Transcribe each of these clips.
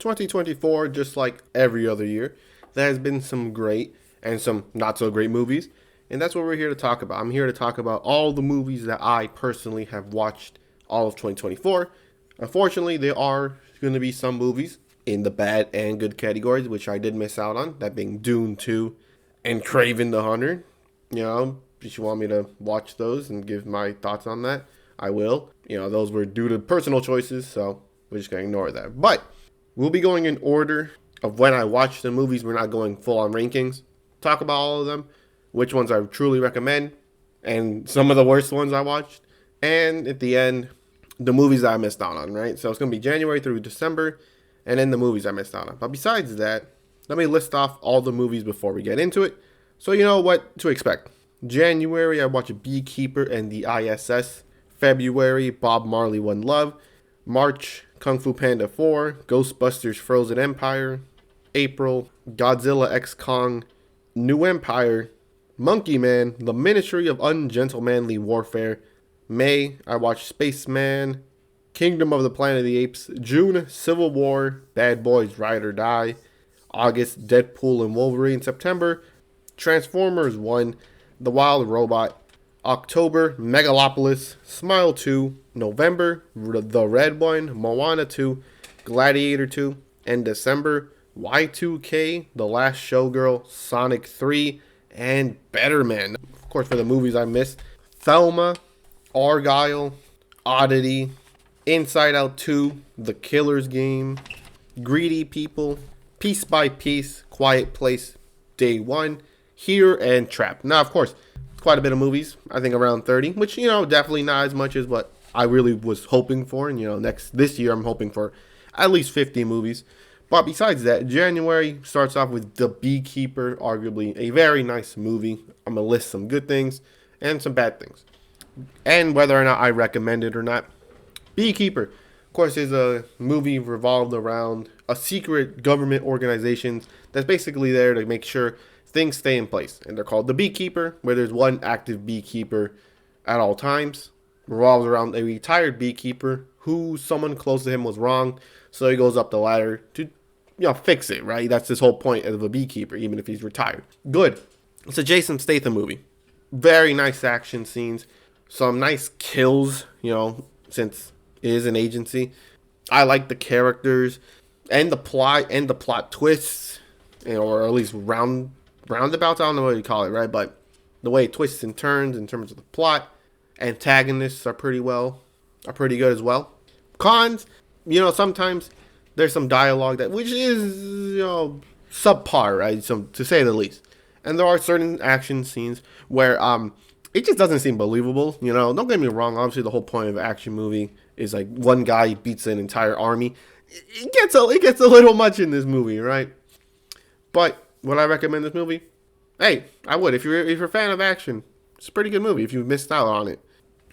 2024, just like every other year, there has been some great and some not so great movies. And that's what we're here to talk about. I'm here to talk about all the movies that I personally have watched all of 2024. Unfortunately, there are going to be some movies in the bad and good categories, which I did miss out on. That being Dune 2 and Kraven the Hunter. If you want me to watch those and give my thoughts on that, I will. Those were due to personal choices, so we're just going to ignore that. But we'll be going in order of when I watch the movies. We're not going full on rankings. Talk about all of them, which ones I truly recommend, and some of the worst ones I watched. And at the end, the movies that I missed out on, right? So it's going to be January through December, and then the movies I missed out on. But besides that, let me list off all the movies before we get into it, so you know what to expect. January, I watched Beekeeper and the ISS. February, Bob Marley One Love. March, Kung Fu Panda 4. Ghostbusters Frozen Empire. April, Godzilla X Kong. New Empire. Monkey Man, The Ministry of Ungentlemanly Warfare. May, I watched Spaceman. Kingdom of the Planet of the Apes. June, Civil War. Bad Boys Ride or Die. August, Deadpool and Wolverine. September, Transformers 1. The Wild Robot. October, Megalopolis. Smile 2. November, The Red One. Moana 2. Gladiator 2. And December, Y2K, The Last Showgirl, Sonic 3, and Better Man. Of course, for the movies I missed, Thelma, Argylle, Oddity, Inside Out 2, The Killer's Game, Greedy People, Piece by Piece, Quiet Place, Day 1, Here, and Trap. Now, of course, quite a bit of movies. I think around 30, which, definitely not as much as what I really was hoping for. And, this year I'm hoping for at least 50 movies. But besides that, January starts off with The Beekeeper, arguably a very nice movie. I'm going to list some good things and some bad things, and whether or not I recommend it or not. Beekeeper, of course, is a movie revolved around a secret government organization that's basically there to make sure things stay in place. And they're called The Beekeeper, where there's one active beekeeper at all times. Revolves around a retired beekeeper who someone close to him was wrong. So he goes up the ladder to, fix it, right? That's his whole point of a beekeeper, even if he's retired. Good. It's a Jason Statham movie. Very nice action scenes. Some nice kills, since it is an agency. I like the characters and the plot twists, or at least roundabouts. I don't know what you call it, right? But the way it twists and turns in terms of the plot. Antagonists are pretty good as well. Cons, sometimes there's some dialogue which is, subpar, right? So, to say the least. And there are certain action scenes where it just doesn't seem believable. Don't get me wrong. Obviously, the whole point of an action movie is like one guy beats an entire army. It gets a little much in this movie, right? But would I recommend this movie? Hey, I would. If you're a fan of action, it's a pretty good movie if you missed out on it.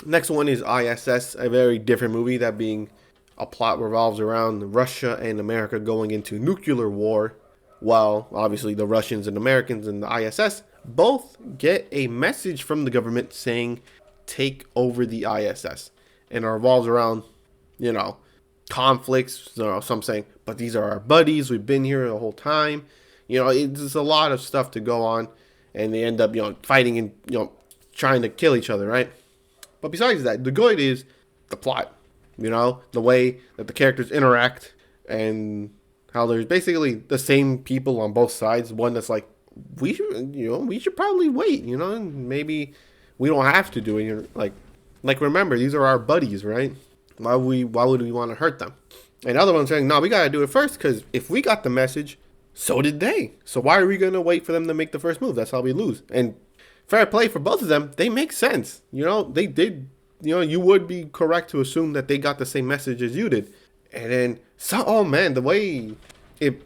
Next one is ISS, a very different movie, that being a plot revolves around Russia and America going into nuclear war, while obviously the Russians and Americans and the ISS both get a message from the government saying, take over the ISS. And it revolves around, conflicts, some saying, but these are our buddies, we've been here the whole time. It's a lot of stuff to go on, and they end up, fighting and, trying to kill each other, right? But besides that, the good is the plot, the way that the characters interact, and how there's basically the same people on both sides. One that's like, we should probably wait, and maybe we don't have to do it. Like remember, these are our buddies, right? Why would we want to hurt them? And the other one's saying, no, we got to do it first, because if we got the message, so did they. So why are we going to wait for them to make the first move? That's how we lose. And fair play for both of them. They make sense. They did. You would be correct to assume that they got the same message as you did. And then, the way it,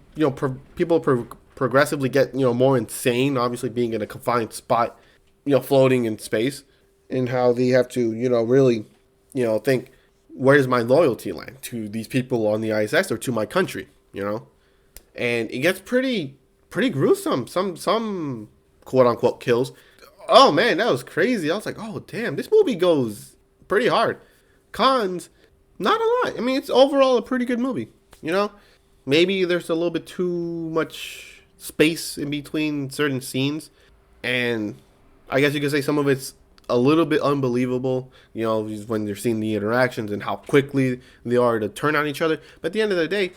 people progressively get, more insane, obviously being in a confined spot, floating in space, and how they have to, really, think, where's my loyalty land to these people on the ISS or to my country, And it gets pretty gruesome. Some quote unquote kills. Oh man, that was crazy. I was like, oh damn, this movie goes pretty hard. Cons, not a lot. I mean, it's overall a pretty good movie. Maybe there's a little bit too much space in between certain scenes, and I guess you could say some of it's a little bit unbelievable, when you're seeing the interactions and how quickly they are to turn on each other. But at the end of the day,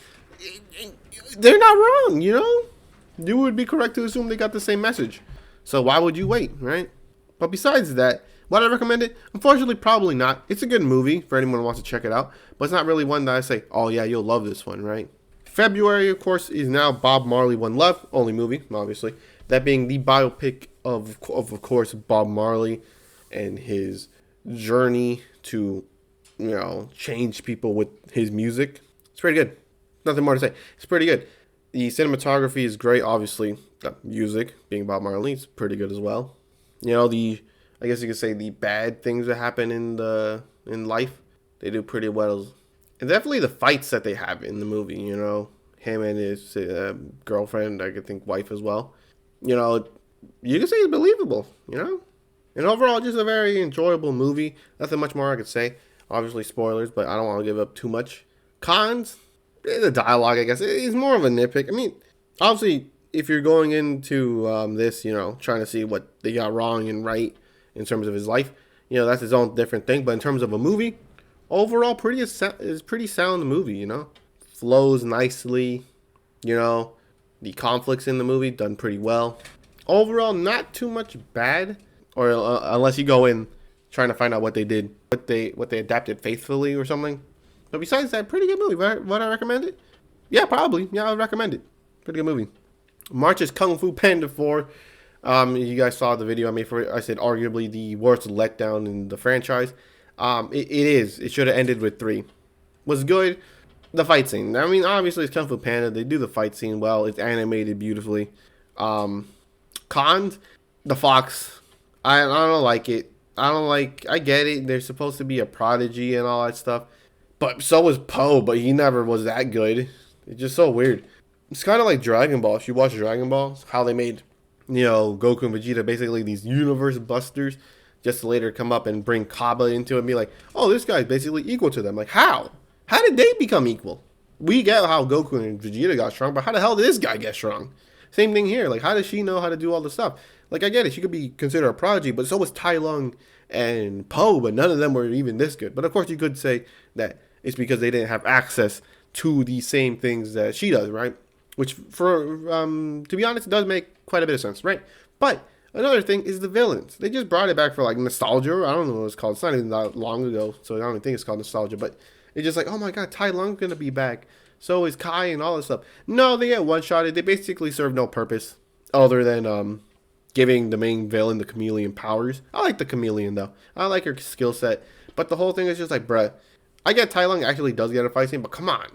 they're not wrong, You would be correct to assume they got the same message. So why would you wait, right? But besides that, would I recommend it? Unfortunately, probably not. It's a good movie for anyone who wants to check it out, but it's not really one that I say, oh yeah, you'll love this one, right? February, of course, is now Bob Marley One Love, only movie, obviously. That being the biopic of course, Bob Marley and his journey to, change people with his music. It's pretty good. Nothing more to say. It's pretty good. The cinematography is great, obviously. The music, being Bob Marley, is pretty good as well. I guess you could say the bad things that happen in life, they do pretty well. And definitely the fights that they have in the movie, him and his girlfriend, I could think wife as well. You can say it's believable, And overall, just a very enjoyable movie. Nothing much more I could say. Obviously, spoilers, but I don't want to give up too much. Cons, the dialogue, I guess, is more of a nitpick. I mean, obviously, if you're going into this, trying to see what they got wrong and right in terms of his life, that's his own different thing. But in terms of a movie, overall, pretty sound movie, Flows nicely, The conflicts in the movie done pretty well. Overall, not too much bad, or unless you go in trying to find out what they did, what they adapted faithfully or something. But besides that, pretty good movie. Would I recommend it? Yeah, probably. Yeah, I would recommend it. Pretty good movie. March is Kung Fu Panda 4. You guys saw the video I made for it. I said arguably the worst letdown in the franchise. It is. It should have ended with 3. Was good. The fight scene. I mean, obviously it's Kung Fu Panda. They do the fight scene well. It's animated beautifully. Cons, the fox. I don't like it. I get it. They're supposed to be a prodigy and all that stuff. But so was Poe, but he never was that good. It's just so weird. It's kind of like Dragon Ball. If you watch Dragon Ball, how they made, Goku and Vegeta basically these universe busters, just to later come up and bring Kaba into it and be like, oh, this guy's basically equal to them. Like, how? How did they become equal? We get how Goku and Vegeta got strong, but how the hell did this guy get strong? Same thing here. Like, how does she know how to do all this stuff? Like, I get it. She could be considered a prodigy, but so was Tai Lung and Poe, but none of them were even this good. But of course, you could say that it's because they didn't have access to the same things that she does, right? Which, to be honest, it does make quite a bit of sense, right? But another thing is the villains. They just brought it back for, like, nostalgia. I don't know what it's called. It's not even that long ago, so I don't even think it's called nostalgia. But it's just like, oh my god, Tai Lung's going to be back. So is Kai and all this stuff. No, they get one-shotted. They basically serve no purpose other than giving the main villain the chameleon powers. I like the chameleon, though. I like her skill set. But the whole thing is just like, bruh, I get Tai Lung actually does get a fight scene, but come on.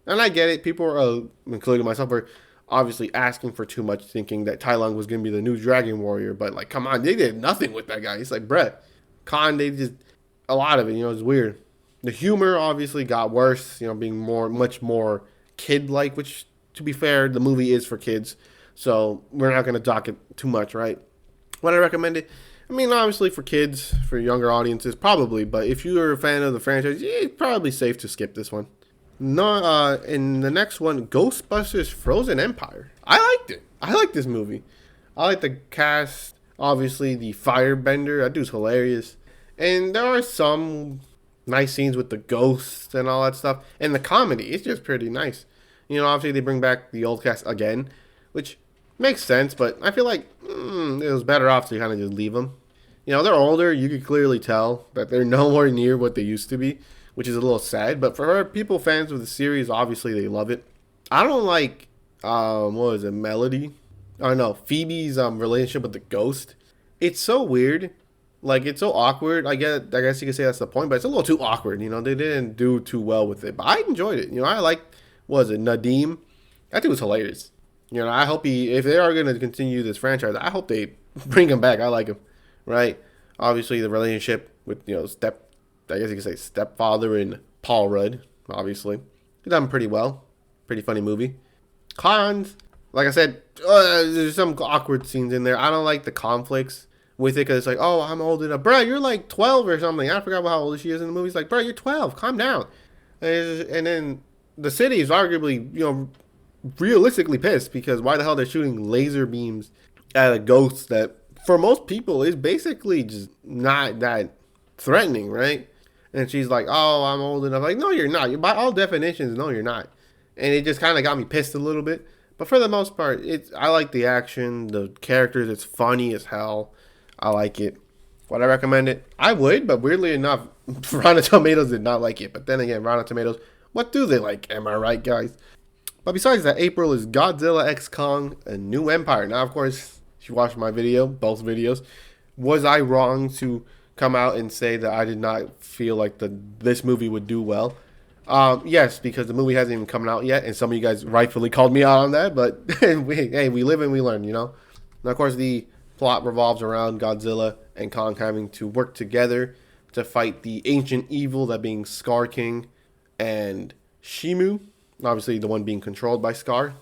And I get it. People are, including myself, are obviously asking for too much, thinking that Tai Lung was going to be the new Dragon Warrior. But, like, come on. They did nothing with that guy. It's like, bruh, they just, a lot of it, it's weird. The humor obviously got worse, being much more kid-like, which, to be fair, the movie is for kids. So we're not going to dock it too much, right? Would I recommend it? I mean, obviously for kids, for younger audiences, probably. But if you're a fan of the franchise, it's probably safe to skip this one. No, in the next one, Ghostbusters Frozen Empire. I liked it. I like this movie. I like the cast. Obviously, the firebender. That dude's hilarious. And there are some nice scenes with the ghosts and all that stuff. And the comedy, it's just pretty nice. Obviously they bring back the old cast again, which makes sense, but I feel like it was better off to kind of just leave them. They're older. You could clearly tell that they're nowhere near what they used to be, which is a little sad. But for people, fans of the series, obviously they love it. I don't like, what was it, Melody? Oh no, Phoebe's relationship with the ghost. It's so weird. Like, it's so awkward. I guess you could say that's the point, but it's a little too awkward. They didn't do too well with it. But I enjoyed it. I liked, what was it, Nadim? That dude was hilarious. I hope if they are going to continue this franchise, I hope they bring him back. I like him, right? Obviously, the relationship with, I guess you could say stepfather and Paul Rudd, obviously. He done pretty well. Pretty funny movie. Cons, like I said, there's some awkward scenes in there. I don't like the conflicts with it, because it's like, oh, I'm old enough. Bro, you're like 12 or something. I forgot how old she is in the movie. It's like, bro, you're 12. Calm down. And then the city is arguably, realistically pissed because why the hell they're shooting laser beams at a ghost that for most people is basically just not that threatening, right? And she's like, "Oh, I'm old enough." Like, no, you're not. By all definitions, no, you're not. And it just kind of got me pissed a little bit. But for the most part, I like the action, the characters. It's funny as hell. I like it. Would I recommend it? I would, but weirdly enough, Rotten Tomatoes did not like it. But then again, Rotten Tomatoes, what do they like? Am I right, guys? But besides that, April is Godzilla X Kong, A New Empire. Now, of course, if you watched my video, both videos, was I wrong to come out and say that I did not feel like this movie would do well? Yes, because the movie hasn't even come out yet, and some of you guys rightfully called me out on that. But we live and we learn, you know. Now, of course, the plot revolves around Godzilla and Kong having to work together to fight the ancient evil, that being Scar King and Shimu. Obviously, the one being controlled by Scar.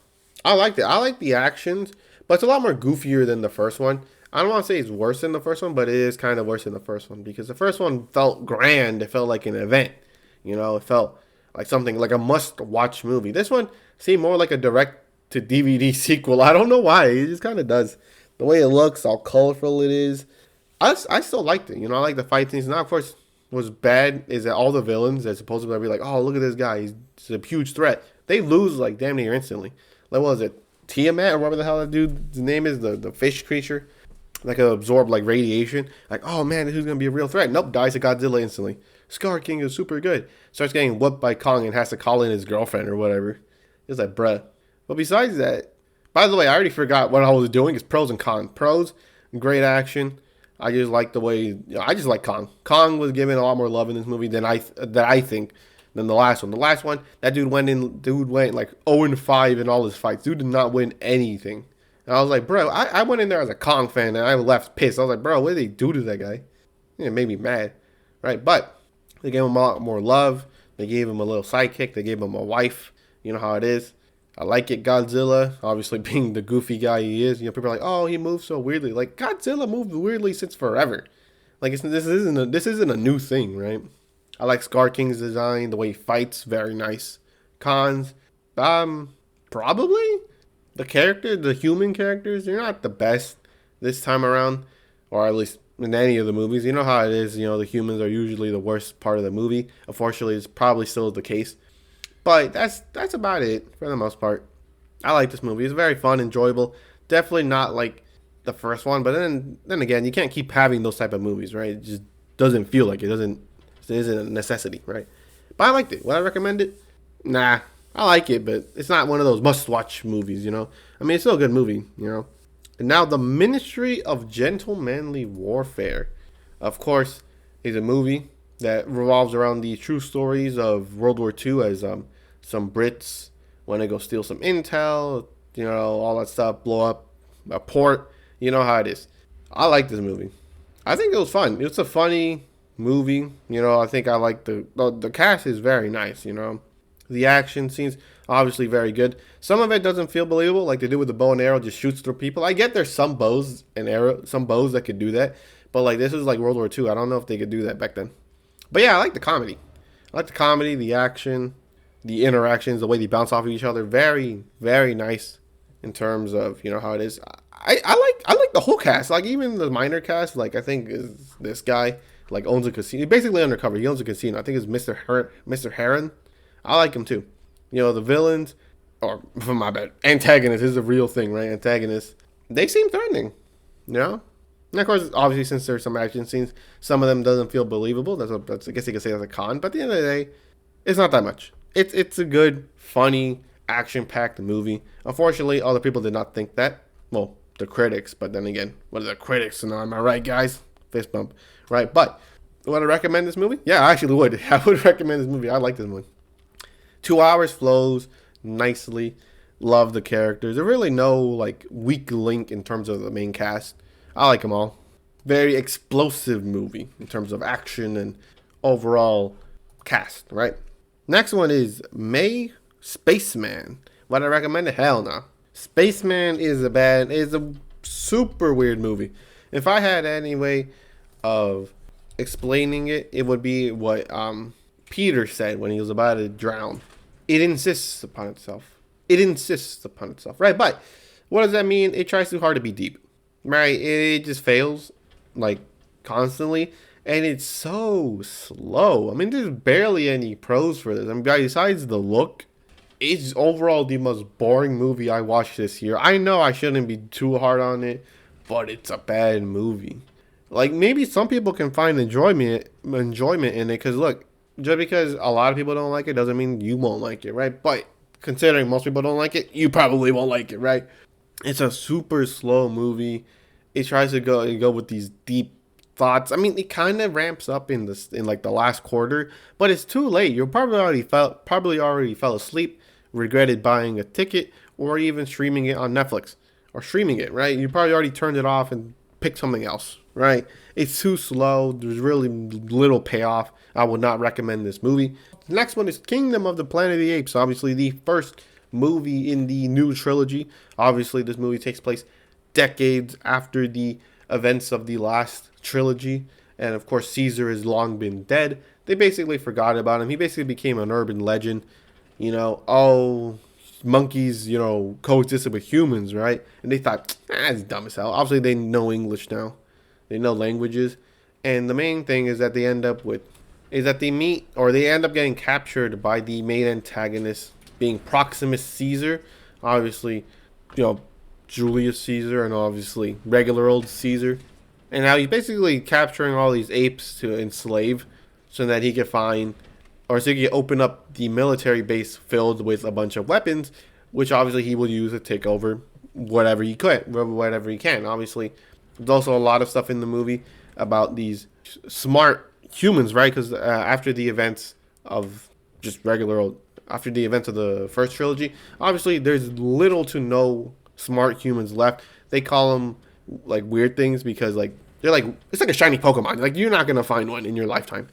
I liked it. I like the actions, but it's a lot more goofier than the first one. I don't want to say it's worse than the first one, but it is kind of worse than the first one because the first one felt grand. It felt like an event. It felt like something like a must-watch movie. This one seemed more like a direct-to-DVD sequel. I don't know why. It just kind of does. The way it looks, how colorful it is. I still liked it. I like the fight scenes. Now, of course, what's bad is that all the villains that supposedly be like, oh, look at this guy. He's a huge threat. They lose like damn near instantly. Like, what was it? Tiamat or whatever the hell that dude's name is, the fish creature. Like, can absorb like radiation. Like, oh man, this is going to be a real threat. Nope, dies to Godzilla instantly. Scar King is super good. Starts getting whooped by Kong and has to call in his girlfriend or whatever. It's like, bruh. But besides that, by the way, I already forgot what I was doing. It's pros and cons. Pros, great action. I just like the way, I just like Kong. Kong was given a lot more love in this movie than I think than the last one. The last one, that dude went like 0-5 in all his fights. Dude did not win anything. And I was like, bro, I went in there as a Kong fan and I left pissed. I was like, bro, what did they do to that guy? It made me mad, right? But they gave him a lot more love. They gave him a little sidekick. They gave him a wife. You know how it is. I like it. Godzilla, obviously being the goofy guy he is. People are like, oh, he moves so weirdly. Like, Godzilla moved weirdly since forever. Like, this isn't a new thing, right? I like Scar King's design, the way he fights, very nice. Cons, probably the human characters, they're not the best this time around, or at least in any of the movies. You know how it is. The humans are usually the worst part of the movie. Unfortunately, it's probably still the case. But that's about it for the most part. I like this movie. It's very fun, enjoyable. Definitely not like the first one, but then again, you can't keep having those type of movies, right? It just doesn't feel like it. It isn't a necessity, right? But I liked it. Would I recommend it? Nah. I like it, but it's not one of those must-watch movies, I mean, it's still a good movie, And now, The Ministry of Gentlemanly Warfare, of course, is a movie that revolves around the true stories of World War II as some Brits want to go steal some intel, all that stuff, blow up a port. You know how it is. I like this movie. I think it was fun. It's a funny movie. I think I like the cast is very nice, The action scenes, obviously very good. Some of it doesn't feel believable, like they do with the bow and arrow, just shoots through people. I get there's some bows that could do that, but like this is like World War II. I don't know if they could do that back then. But yeah, I like the comedy. The action, the interactions, the way they bounce off of each other. Very, very nice in terms of, how it is. I like the whole cast. Like even the minor cast, like I think is this guy, like owns a casino. He's basically undercover. He owns a casino. I think it's Mr. Heron. I like him too. The villains, or for my bad, antagonists is a real thing, right? Antagonists, they seem threatening, And of course, obviously, since there's some action scenes, some of them doesn't feel believable. That's I guess you could say that's a con. But at the end of the day, it's not that much. It's a good, funny, action-packed movie. Unfortunately, other people did not think that. Well, the critics. But then again, what are the critics? And am I right, guys? Fist bump, right? But would I recommend this movie? Yeah, I actually would. I would recommend this movie. I like this movie. 2 hours flows nicely. Love the characters. There's really no like weak link in terms of the main cast. I like them all. Very explosive movie in terms of action and overall cast, right? Next one is Spaceman. Would I recommend it? Hell no. Spaceman is a super weird movie. If I had any way of explaining it, it would be what Peter said when he was about to drown. It insists upon itself. It insists upon itself, right? But what does that mean? It tries too hard to be deep, right? It just fails, like, constantly, and it's so slow. I mean, there's barely any pros for this. I mean, besides the look, it's overall the most boring movie I watched this year. I know I shouldn't be too hard on it, but it's a bad movie. Like, maybe some people can find enjoyment in it, because look, just because a lot of people don't like it doesn't mean you won't like it, right? But considering most people don't like it, you probably won't like it, right? It's a super slow movie. It tries to go with these deep thoughts. I mean, it kind of ramps up in like the last quarter, but it's too late. You probably already fell asleep, regretted buying a ticket, or even streaming it on Netflix, or streaming it, right? You probably already turned it off and picked something else, right? It's too slow. There's really little payoff. I would not recommend this movie. The next one is Kingdom of the Planet of the Apes. Obviously, the first movie in the new trilogy. Obviously, this movie takes place decades after the events of the last trilogy. And of course, Caesar has long been dead. They basically forgot about him. He basically became an urban legend. You know, oh, monkeys, you know, coexisted with humans, right? And they thought, it's dumb as hell. Obviously, they know English now. They know languages. And the main thing is that they end up getting captured by the main antagonist, being Proximus Caesar. Obviously, you know, Julius Caesar, and obviously regular old Caesar. And now he's basically capturing all these apes to enslave so that he could open up the military base filled with a bunch of weapons, which obviously he will use to take over whatever he can. Obviously, there's also a lot of stuff in the movie about these smart humans, right? Because after the events of the first trilogy, obviously there's little to no smart humans left. They call them like weird things because like they're like, it's like a shiny Pokemon. Like, you're not gonna find one in your lifetime,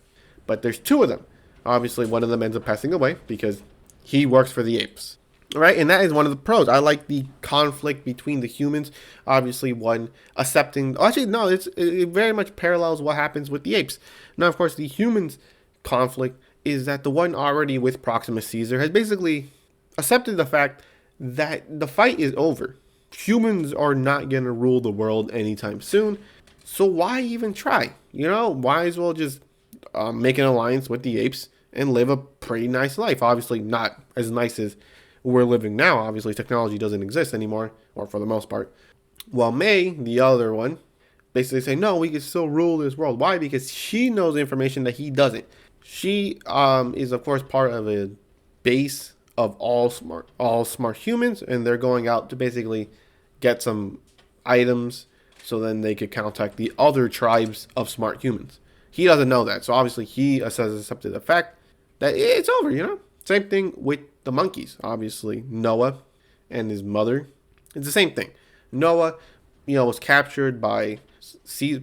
but there's two of them. Obviously, one of them ends up passing away because he works for the apes, right? And that is one of the pros. I like the conflict between the humans. Obviously, one accepting. Actually, no, it very much parallels what happens with the apes. Now, of course, the humans' conflict is that the one already with Proximus Caesar has basically accepted the fact that the fight is over. Humans are not going to rule the world anytime soon. So why even try? You know, why as well just make an alliance with the apes and live a pretty nice life. Obviously not as nice as we're living now. Obviously technology doesn't exist anymore, or for the most part. While May, the other one, basically say, no, we can still rule this world. Why? Because she knows information that he doesn't. She is of course part of a base of all smart humans, and they're going out to basically get some items so then they could contact the other tribes of smart humans. He doesn't know that, so obviously he has accepted the fact that it's over, you know? Same thing with the monkeys. Obviously, Noah and his mother, it's the same thing. Noah, you know, was captured by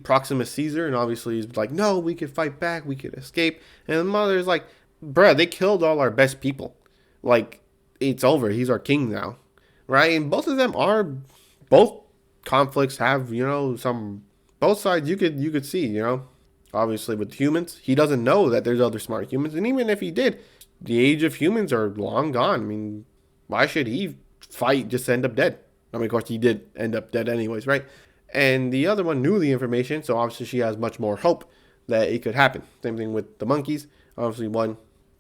Proximus Caesar, and obviously he's like, no, we could fight back, we could escape. And the mother's like, bruh, they killed all our best people. Like, it's over, he's our king now, right? And both conflicts have, you know, both sides you could see, you know. Obviously with humans, he doesn't know that there's other smart humans, and even if he did, the age of humans are long gone. I mean, why should he fight just to end up dead? I mean, of course he did end up dead anyways, right? And the other one knew the information, so obviously she has much more hope that it could happen. Same thing with the monkeys. Obviously one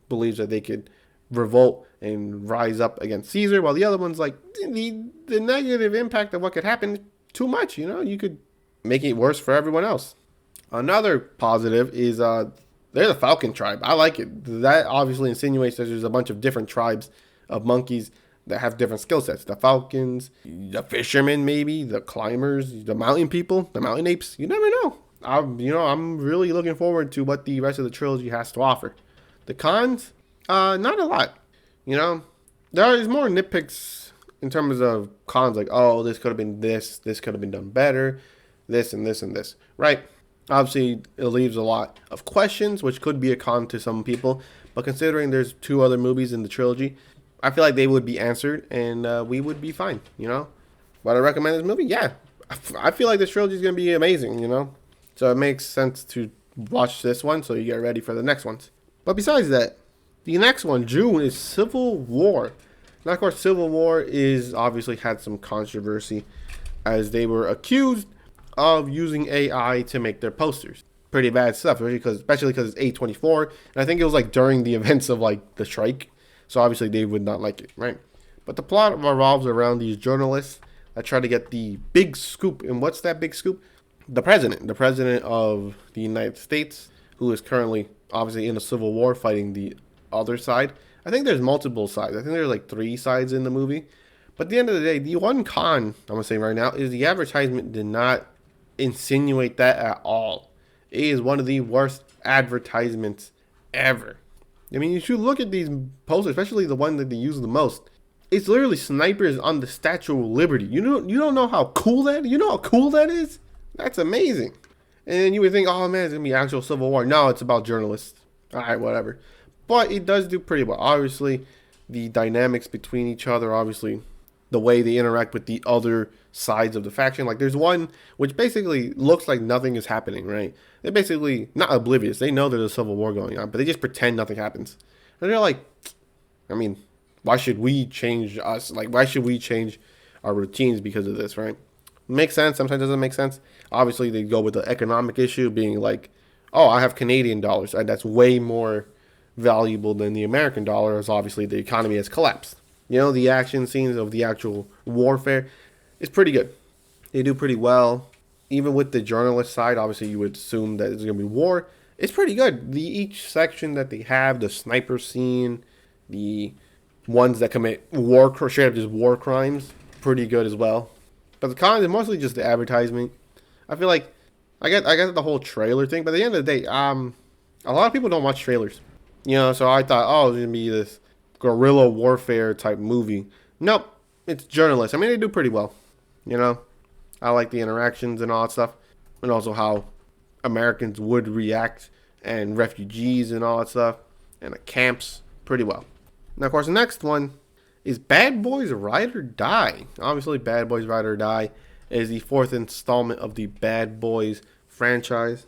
believes that they could revolt and rise up against Caesar, while the other one's like, the negative impact of what could happen is too much, you know? You could make it worse for everyone else. Another positive is they're the Falcon tribe. I like it. That obviously insinuates that there's a bunch of different tribes of monkeys that have different skill sets. The Falcons, the fishermen, maybe the climbers, the mountain people, the mountain apes. You never know. I'm really looking forward to what the rest of the trilogy has to offer. The cons, not a lot. You know, there is more nitpicks in terms of cons, like, oh, this could have been this could have been done better, this and this and this, right? Obviously, it leaves a lot of questions, which could be a con to some people. But considering there's two other movies in the trilogy, I feel like they would be answered, and we would be fine, you know? Would I recommend this movie? Yeah. I feel like this trilogy is going to be amazing, you know? So it makes sense to watch this one so you get ready for the next ones. But besides that, The next one, June, is Civil War. Now, of course, Civil War is obviously had some controversy as they were accused of using AI to make their posters. Pretty bad stuff, especially because it's A24, and I think it was like during the events of like the strike, so obviously they would not like it, right? But the plot revolves around these journalists that try to get the big scoop. And what's that big scoop? The president of the United States, who is currently obviously in a civil war fighting the other side. I think there's multiple sides. I think there's like 3 sides in the movie. But at the end of the day, the one con I'm gonna say right now is the advertisement did not insinuate that at all. It is one of the worst advertisements ever. I mean, you should look at these posters, especially the one that they use the most. It's literally snipers on the Statue of Liberty. You don't know how cool that is? You know how cool that is? That's amazing. And you would think, oh man, it's gonna be actual civil war. No, it's about journalists. Alright, whatever. But it does do pretty well. Obviously, the dynamics between each other, obviously, the way they interact with the other sides of the faction. Like there's one which basically looks like nothing is happening, right? They're basically not oblivious. They know there's a civil war going on, but they just pretend nothing happens. And they're like, I mean, why should we change us? Like, why should we change our routines because of this, right? Makes sense. Sometimes doesn't make sense. Obviously, they go with the economic issue being like, oh, I have Canadian dollars, and that's way more valuable than the American dollar, as obviously the economy has collapsed. You know, the action scenes of the actual warfare is pretty good. They do pretty well. Even with the journalist side, obviously you would assume that it's going to be war. It's pretty good. Each section that they have, the sniper scene, the ones that commit straight up just war crimes, pretty good as well. But the cons is mostly just the advertisement. I feel like I get the whole trailer thing, but at the end of the day, a lot of people don't watch trailers. You know, so I thought, oh, it's gonna be this guerrilla warfare type movie. Nope, it's journalists. I mean, they do pretty well. You know, I like the interactions and all that stuff, and also how Americans would react, and refugees and all that stuff, and the camps, pretty well. Now, of course, the next one is Bad Boys Ride or Die. Obviously, Bad Boys Ride or Die is the 4th installment of the Bad Boys franchise.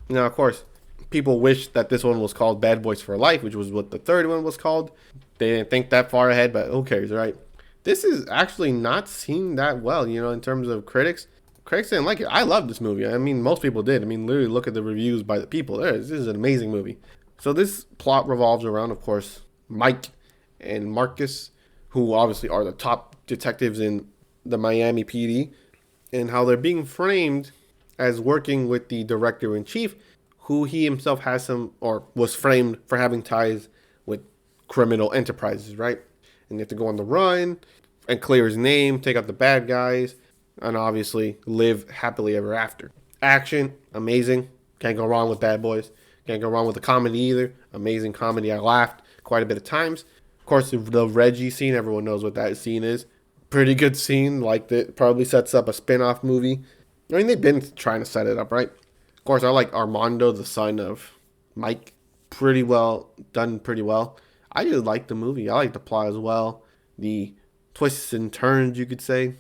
Now, of course, people wish that this one was called Bad Boys for Life, which was what the 3rd one was called. They didn't think that far ahead, but who cares, right? This is actually not seen that well, you know, in terms of critics. Critics didn't like it. I love this movie. I mean, most people did. I mean, literally look at the reviews by the people. This is an amazing movie. So this plot revolves around, of course, Mike and Marcus, who obviously are the top detectives in the Miami PD, and how they're being framed as working with the director-in-chief, who he himself has some, or was framed for having ties with criminal enterprises, right? And you have to go on the run and clear his name, take out the bad guys, and obviously live happily ever after. Action, amazing. Can't go wrong with Bad Boys. Can't go wrong with the comedy either. Amazing comedy. I laughed quite a bit of times. Of course, the Reggie scene, everyone knows what that scene is. Pretty good scene. Liked it. Probably sets up a spin-off movie. I mean, they've been trying to set it up, right? Of course, I like Armando, the son of Mike. Pretty well done, pretty well. I just like the movie. I like the plot as well. The twists and turns, you could say.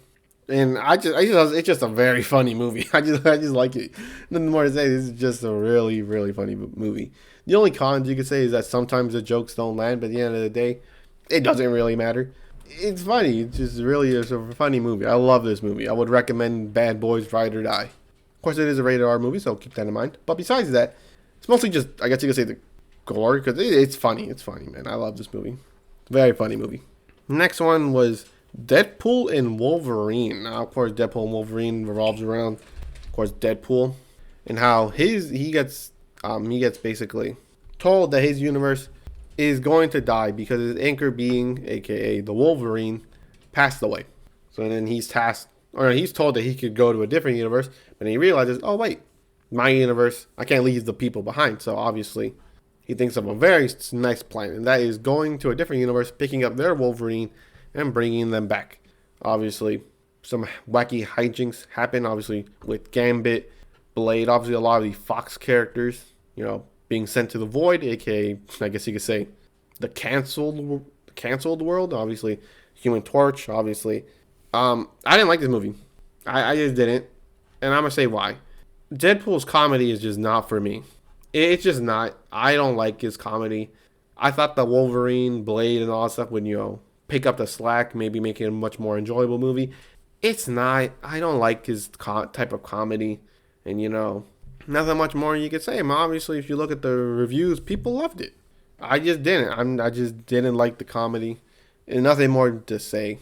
And it's just a very funny movie. I just like it. Nothing more to say. This is just a really, really funny movie. The only cons you could say is that sometimes the jokes don't land, but at the end of the day, it doesn't really matter. It's funny. It's just really is a funny movie. I love this movie. I would recommend Bad Boys Ride or Die. Of course, it is a rated R movie, so keep that in mind. But besides that, it's mostly just, I guess you could say, the gore, because it's funny. It's funny, man. I love this movie. Very funny movie. Next one was Deadpool and Wolverine. Now, of course, Deadpool and Wolverine revolves around, of course, Deadpool, and how he gets basically told that his universe is going to die because his anchor being, aka the Wolverine, passed away. So then he's told that he could go to a different universe, but he realizes, oh wait, my universe, I can't leave the people behind. So obviously, he thinks of a very nice plan, and that is going to a different universe, picking up their Wolverine, and bringing them back. Obviously, some wacky hijinks happen, obviously, with Gambit, Blade, obviously a lot of the Fox characters, you know, being sent to the void, aka, I guess you could say, the canceled world. Obviously, Human Torch, obviously. I didn't like this movie. I just didn't. And I'm going to say why. Deadpool's comedy is just not for me. It's just not. I don't like his comedy. I thought the Wolverine, Blade, and all that stuff would, pick up the slack, maybe make it a much more enjoyable movie. It's not. I don't like his type of comedy, and nothing much more you could say. Obviously, if you look at the reviews, people loved it. I just didn't. I just didn't like the comedy, and nothing more to say.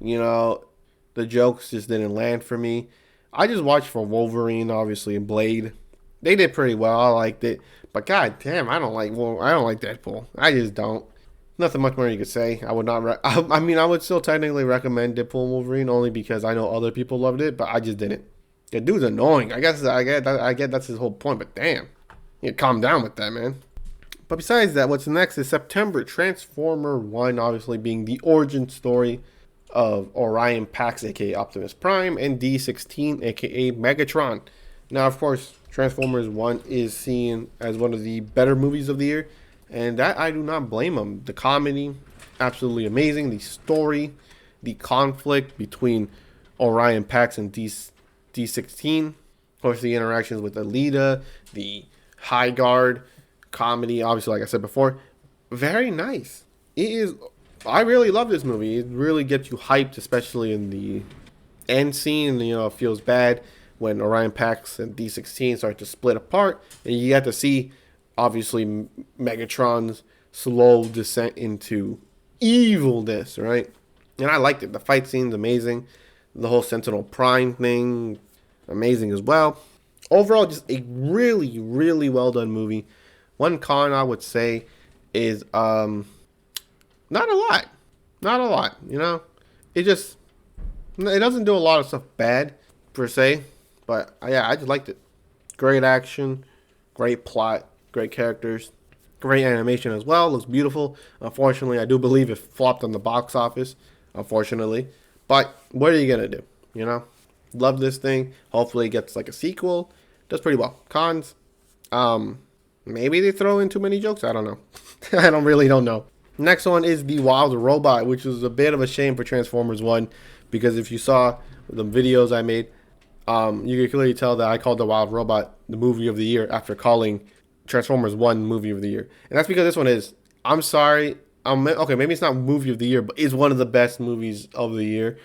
The jokes just didn't land for me. I just watched for Wolverine, obviously, and Blade. They did pretty well. I liked it, but god damn, I don't like. Well, I don't like Deadpool. I just don't. Nothing much more you could say. I would not. I mean, I would still technically recommend Deadpool and Wolverine only because I know other people loved it, but I just didn't. The dude's annoying. I guess I get that's his whole point. But damn, you calm down with that, man. But besides that, what's next is September. Transformer 1, obviously being the origin story of Orion Pax, aka Optimus Prime, and D16, aka Megatron. Now, of course, Transformers 1 is seen as one of the better movies of the year, and that I do not blame them. The comedy, absolutely amazing. The story, the conflict between Orion Pax and D16, of course, the interactions with Alita, the High Guard, comedy, obviously, like I said before, very nice. It is. I really love this movie. It really gets you hyped, especially in the end scene. It feels bad when Orion Pax and D16 start to split apart, and you get to see, obviously, Megatron's slow descent into evilness, right? And I liked it. The fight scene's amazing. The whole Sentinel Prime thing, amazing as well. Overall, just a really, really well done movie. One con I would say is not a lot. Not a lot, It doesn't do a lot of stuff bad, per se. But, yeah, I just liked it. Great action, great plot, great characters, great animation as well. Looks beautiful. Unfortunately, I do believe it flopped on the box office, unfortunately. But what are you going to do, Love this thing. Hopefully it gets, like, a sequel. Does pretty well. Cons, maybe they throw in too many jokes. I don't know. I don't know. Next one is The Wild Robot, which is a bit of a shame for Transformers 1, because if you saw the videos I made, you can clearly tell that I called The Wild Robot the movie of the year after calling Transformers 1 movie of the year. And that's because this one is, I'm sorry, okay, maybe it's not movie of the year, but it's one of the best movies of the year.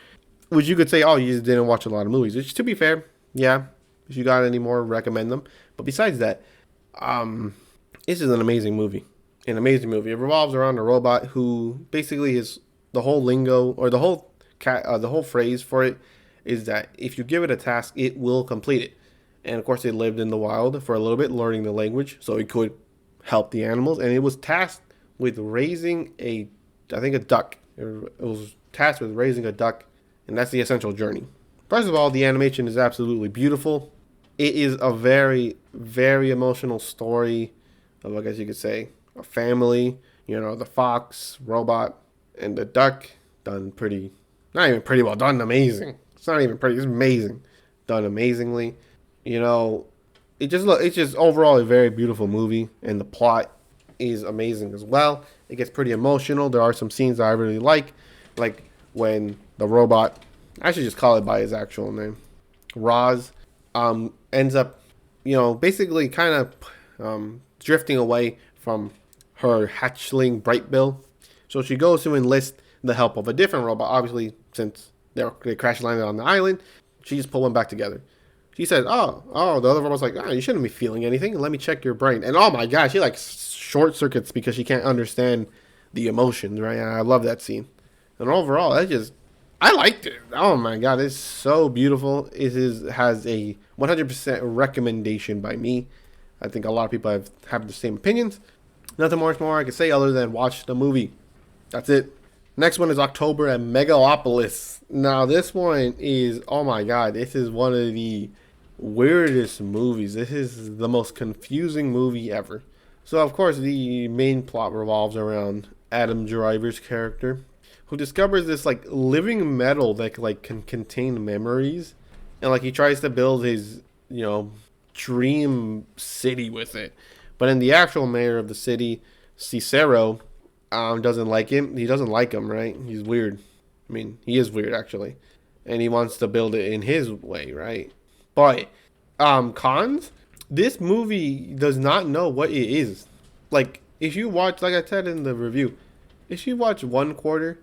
Which you could say, oh, you just didn't watch a lot of movies. Which, to be fair, yeah, if you got any more, recommend them. But besides that, this is an amazing movie. An amazing movie. It revolves around a robot who basically is the whole lingo or the whole phrase for it is that if you give it a task, it will complete it. And of course, it lived in the wild for a little bit, learning the language, so it could help the animals. And it was tasked with raising a duck. It was tasked with raising a duck, and that's the essential journey. First of all, the animation is absolutely beautiful. It is a very, very emotional story of, I guess you could say, a family, the fox, robot, and the duck done not even pretty well, done amazing. It's not even pretty, it's amazing. Done amazingly. It's just overall a very beautiful movie, and the plot is amazing as well. It gets pretty emotional. There are some scenes that I really like when the robot, I should just call it by his actual name, Roz, ends up, basically kind of drifting away from her hatchling Brightbill. So she goes to enlist the help of a different robot. Obviously, since they crash landed on the island, she just pulled them back together. She said, the other robot's like, you shouldn't be feeling anything. Let me check your brain. And oh my God, she short circuits because she can't understand the emotions, right? And I love that scene. And overall, I liked it. Oh my God, it's so beautiful. Has a 100% recommendation by me. I think a lot of people have the same opinions. Nothing more I can say other than watch the movie. That's it. Next one is October at Megalopolis. Now this one is, oh my God, this is one of the weirdest movies. This is the most confusing movie ever. So of course the main plot revolves around Adam Driver's character, who discovers this living metal that can contain memories, and he tries to build his dream city with it. But then the actual mayor of the city, Cicero, doesn't like him. He doesn't like him, right? He's weird. I mean, he is weird actually, and he wants to build it in his way, right? But cons, this movie does not know what it is. if you watch, like I said in the review, if you watch one quarter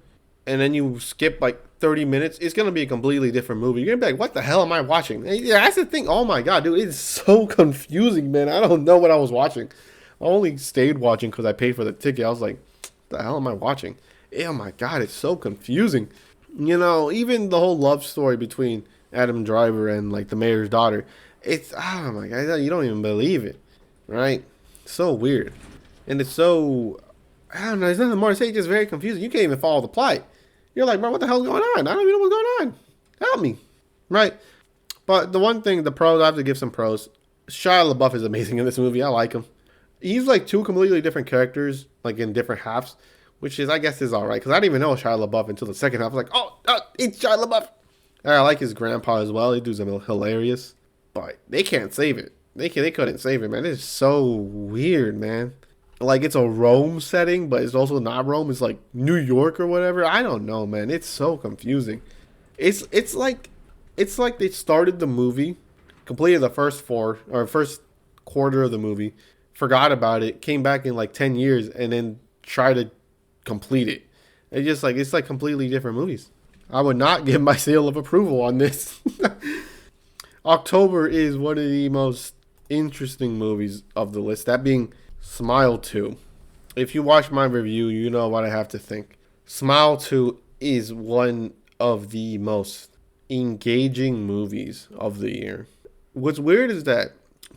and then you skip like 30 minutes, it's gonna be a completely different movie. You're gonna be like, what the hell am I watching? And yeah, that's the thing. Oh my god, dude, it's so confusing, man. I don't know what I was watching. I only stayed watching because I paid for the ticket. I was like, what the hell am I watching? Oh my god, it's so confusing. You know, even the whole love story between Adam Driver and like the mayor's daughter, it's, oh my god, you don't even believe it, right? So weird. And it's so, I don't know, there's nothing more to say, it's just very confusing. You can't even follow the plot. You're like, bro, what the hell's going on? I don't even know what's going on. Help me. Right? But the one thing, the pros, I have to give some pros. Shia LaBeouf is amazing in this movie. I like him. He's like two completely different characters, like in different halves, which is, I guess, is all right. Because I didn't even know Shia LaBeouf until the second half. I was like, oh, it's Shia LaBeouf. And I like his grandpa as well. He does hilarious. But they can't save it. They couldn't save it, man. It's so weird, man. Like, it's a Rome setting, but it's also not Rome. It's like New York or whatever. I don't know, man. It's so confusing. It's like they started the movie, completed the first quarter of the movie, forgot about it, came back in like 10 years, and then tried to complete it. It's like completely different movies. I would not give my seal of approval on this. October is one of the most interesting movies of the list. That being Smile 2. If you watch my review, you know what I have to think. Smile 2 is one of the most engaging movies of the year. What's weird is that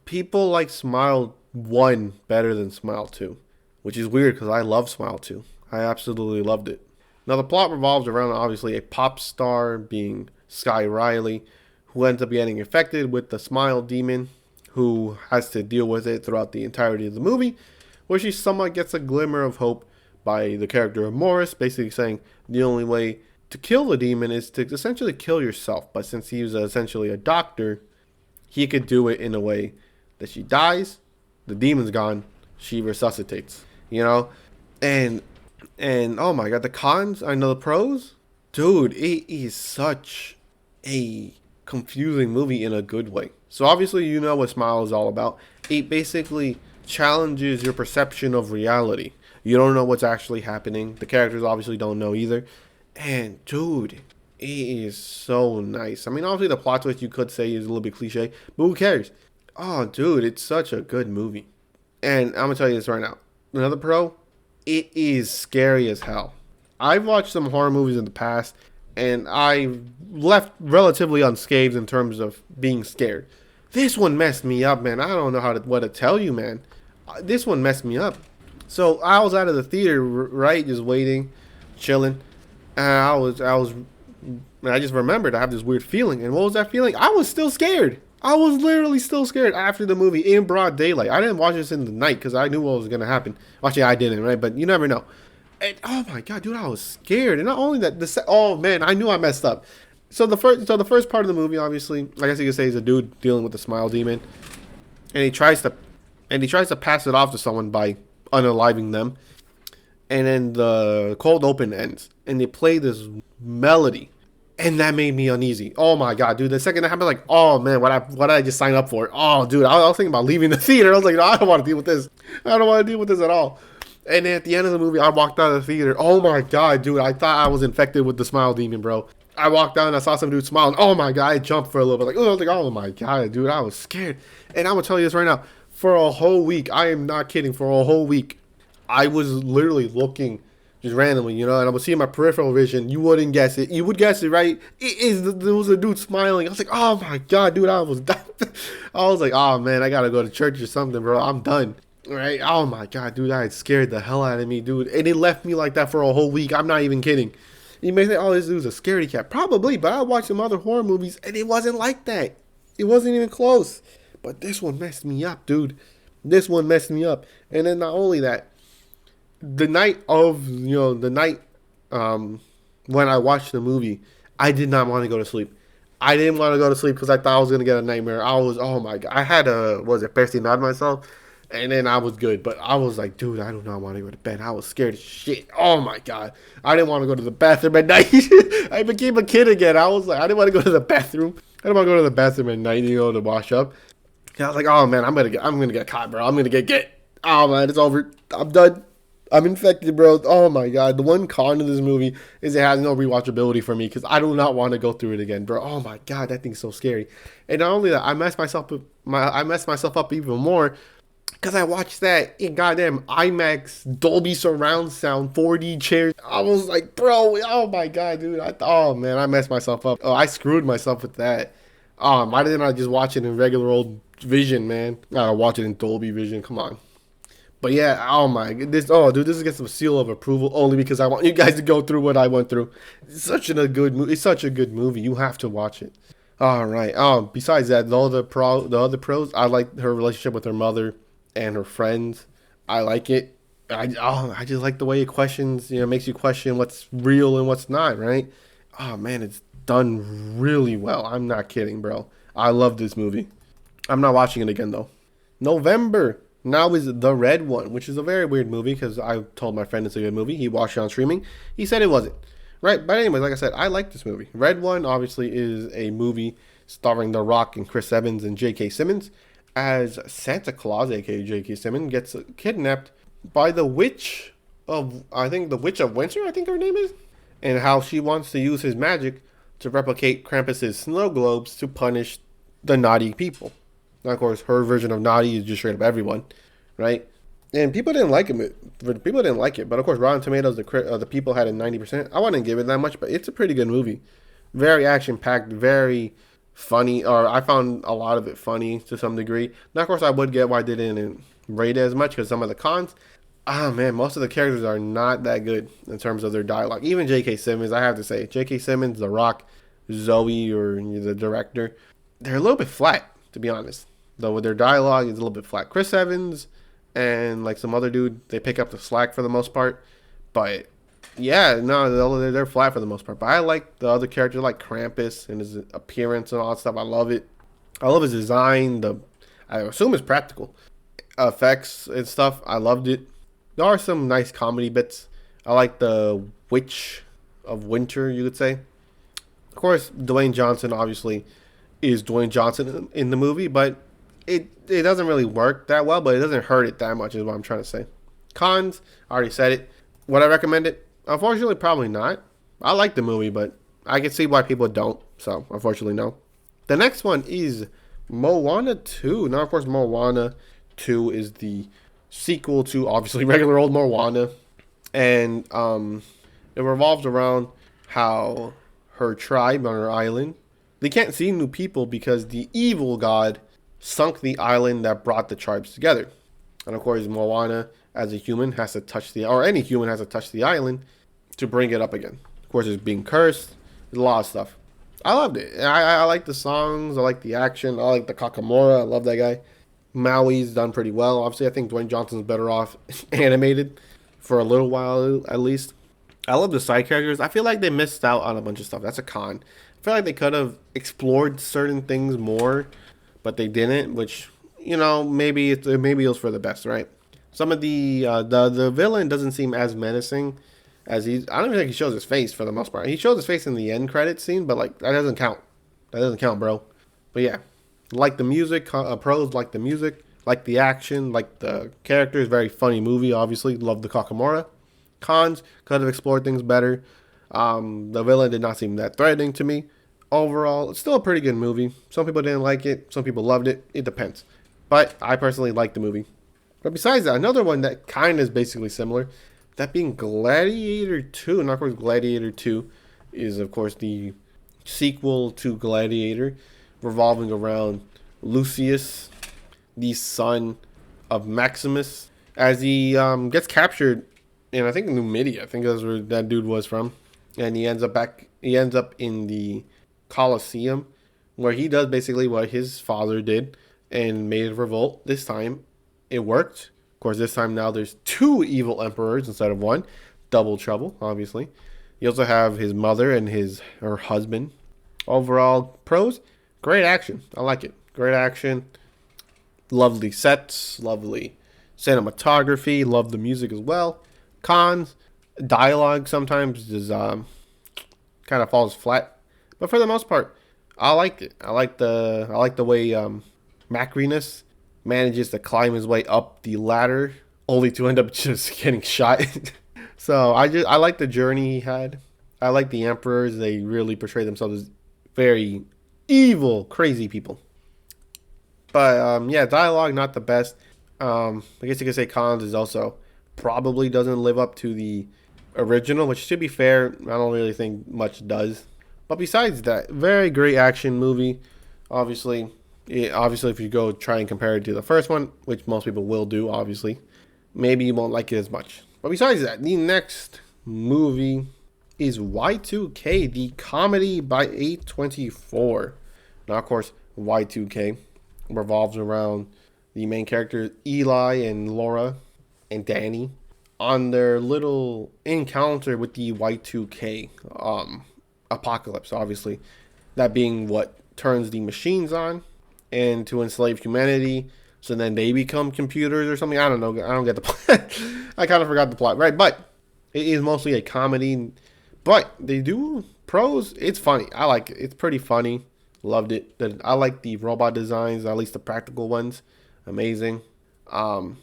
people like Smile 1 better than Smile 2, which is weird because I love Smile 2. I absolutely loved it. Now, the plot revolves around, obviously, a pop star being Sky Riley, who ends up getting infected with the Smile Demon, who has to deal with it throughout the entirety of the movie, where she somewhat gets a glimmer of hope by the character of Morris, basically saying the only way to kill the demon is to essentially kill yourself. But since he was essentially a doctor, he could do it in a way that she dies, the demon's gone, she resuscitates, you know? And oh my god, the cons, I know the pros. Dude, it is such a confusing movie in a good way. So obviously you know what Smile is all about. It basically challenges your perception of reality. You don't know what's actually happening. The characters obviously don't know either. And dude, it is so nice. I mean, obviously the plot twist you could say is a little bit cliche, but who cares? Oh dude, it's such a good movie. And I'm gonna tell you this right now. Another pro, it is scary as hell. I've watched some horror movies in the past, and I left relatively unscathed in terms of being scared. This one messed me up, man. I don't know what to tell you, man. This one messed me up. So I was out of the theater, right, just waiting, chilling, and I just remembered I have this weird feeling. And what was that feeling? I was still scared. I was literally still scared after the movie in broad daylight. I didn't watch this in the night because I knew what was gonna happen. Actually, I didn't, right? But you never know. And oh my god, dude, I was scared. And not only that, oh man, I knew I messed up. So the first part of the movie, obviously, I guess you could say, is a dude dealing with the Smile Demon, and he tries to pass it off to someone by unaliving them. And then the cold open ends, and they play this melody, and that made me uneasy. Oh my god, dude! The second that happened, like, oh man, what did I just sign up for? Oh, dude, I was thinking about leaving the theater. I was like, no, I don't want to deal with this. I don't want to deal with this at all. And then at the end of the movie, I walked out of the theater. Oh my god, dude! I thought I was infected with the Smile Demon, bro. I walked out and I saw some dude smiling. Oh my god, I jumped for a little bit. Like, oh my god, dude, I was scared. And I'm gonna tell you this right now. For a whole week, I am not kidding. For a whole week, I was literally looking just randomly, you know, and I would see in my peripheral vision. You wouldn't guess it. You would guess it, right? There was a dude smiling. I was like, oh my god, dude, I was done. I was like, oh man, I gotta go to church or something, bro. I'm done. Right? Oh my god, dude, that scared the hell out of me, dude. And it left me like that for a whole week. I'm not even kidding. You may think, oh, this dude's a scaredy cat. Probably, but I watched some other horror movies, and it wasn't like that. It wasn't even close. But this one messed me up, dude. This one messed me up. And then not only that, the night when I watched the movie, I did not want to go to sleep. I didn't want to go to sleep because I thought I was going to get a nightmare. oh my God. I had Percy nod myself, and then I was good. But I was like, dude, I do not want to go to bed. I was scared as shit. Oh my God. I didn't want to go to the bathroom at night. I became a kid again. I was like, I didn't want to go to the bathroom. I didn't want to go to the bathroom at night, to wash up. And I was like, oh man, I'm gonna get caught, bro. I'm gonna get. Oh man, it's over. I'm done. I'm infected, bro. Oh my god. The one con of this movie is it has no rewatchability for me because I do not want to go through it again, bro. Oh my god, that thing's so scary. And not only that, I messed myself up even more because I watched that in goddamn IMAX Dolby surround sound 4D chairs. I was like, bro, oh my god, dude. Oh man, I messed myself up. Oh, I screwed myself with that. Why didn't I just watch it in regular old vision, man? I gotta watch it in Dolby Vision. Come on. But yeah, oh my, this gets a seal of approval only because I want you guys to go through what I went through. It's such a good movie. It's such a good movie. You have to watch it. All right. Besides that, the other pros, I like her relationship with her mother and her friends. I like it. I just like the way it questions, makes you question what's real and what's not, right? Oh man, it's done really well. I'm not kidding, bro. I love this movie. I'm not watching it again though. November. Now is The Red One, which is a very weird movie because I told my friend it's a good movie. He watched it on streaming. He said it wasn't. Right? But anyways, like I said, I like this movie. Red One obviously is a movie starring The Rock and Chris Evans and J.K. Simmons as Santa Claus, aka J.K. Simmons, gets kidnapped by the witch of, I think the Witch of Winter, I think her name is, and how she wants to use his magic to replicate Krampus's snow globes to punish the naughty people. Now, of course, her version of naughty is just straight up everyone, right? And people didn't like it. People didn't like it, but of course, Rotten Tomatoes, the people had a 90%. I wouldn't give it that much, but it's a pretty good movie. Very action packed, very funny. Or I found a lot of it funny to some degree. Now, of course, I would get why I didn't rate it as much because some of the cons. Man, most of the characters are not that good in terms of their dialogue. Even J.K. Simmons, I have to say, J.K. Simmons, The Rock, Zoe, or the director, they're a little bit flat, to be honest. Though with their dialogue is a little bit flat. Chris Evans and like some other dude, they pick up the slack for the most part. But yeah, no, they're flat for the most part. But I like the other characters, like Krampus and his appearance and all that stuff. I love it. I love his design. I assume it's practical effects and stuff. I loved it. There are some nice comedy bits. I like the Witch of Winter, you could say. Of course, Dwayne Johnson obviously is Dwayne Johnson in the movie, but it doesn't really work that well, but it doesn't hurt it that much is what I'm trying to say. Cons, I already said it. Would I recommend it? Unfortunately, probably not. I like the movie, but I can see why people don't. So, unfortunately, no. The next one is Moana 2. Now, of course, Moana 2 is the sequel to, obviously, regular old Moana. And it revolves around how her tribe on her island, they can't see new people because the evil god sunk the island that brought the tribes together. And of course, Moana, as a human, has to touch any human has to touch the island to bring it up again. Of course, it's being cursed. There's a lot of stuff. I loved it. I like the songs. I like the action. I like the Kakamora. I love that guy. Maui's done pretty well. Obviously, I think Dwayne Johnson's better off animated for a little while, at least. I love the side characters. I feel like they missed out on a bunch of stuff. That's a con. I feel like they could have explored certain things more, but they didn't, which, maybe it was for the best, right? Some of the villain doesn't seem as menacing as I don't even think he shows his face for the most part. He shows his face in the end credit scene, but like that doesn't count. That doesn't count, bro. But yeah, like the music, pros like the music, like the action, like the characters. Very funny movie, obviously. Love the Kakamora. Cons, could have explored things better. The villain did not seem that threatening to me. Overall, it's still a pretty good movie. Some people didn't like it. Some people loved it. It depends. But I personally like the movie. But besides that, another one that kind of is basically similar, that being Gladiator 2. And of course, Gladiator 2 is, of course, the sequel to Gladiator, revolving around Lucius, the son of Maximus, as he gets captured in, I think, Numidia. I think that's where that dude was from. And he ends up in the Colosseum, where he does basically what his father did and made a revolt. This time it worked. Of course, this time now there's two evil emperors instead of one. Double trouble, obviously. You also have his mother and her husband. Overall, pros, great action. I like it. Great action. Lovely sets, lovely cinematography, love the music as well. Cons, dialogue sometimes is kind of falls flat. But for the most part, I liked it. I like the way Macrinus manages to climb his way up the ladder, only to end up just getting shot. So I like the journey he had. I like the emperors. They really portray themselves as very evil, crazy people. But yeah, dialogue not the best. I guess you could say Cons is also probably doesn't live up to the original, which to be fair, I don't really think much does. But besides that, very great action movie. Obviously, obviously, if you go try and compare it to the first one, which most people will do, obviously, maybe you won't like it as much. But besides that, the next movie is Y2K, the comedy by A24. Now, of course, Y2K revolves around the main characters Eli and Laura and Danny on their little encounter with the Y2K apocalypse, obviously. That being what turns the machines on and to enslave humanity. So then they become computers or something. I don't know. I don't get the plot. I kind of forgot the plot, right? But it is mostly a comedy. But they do pros. It's funny. I like it. It's pretty funny. Loved it. I like the robot designs, at least the practical ones. Amazing. I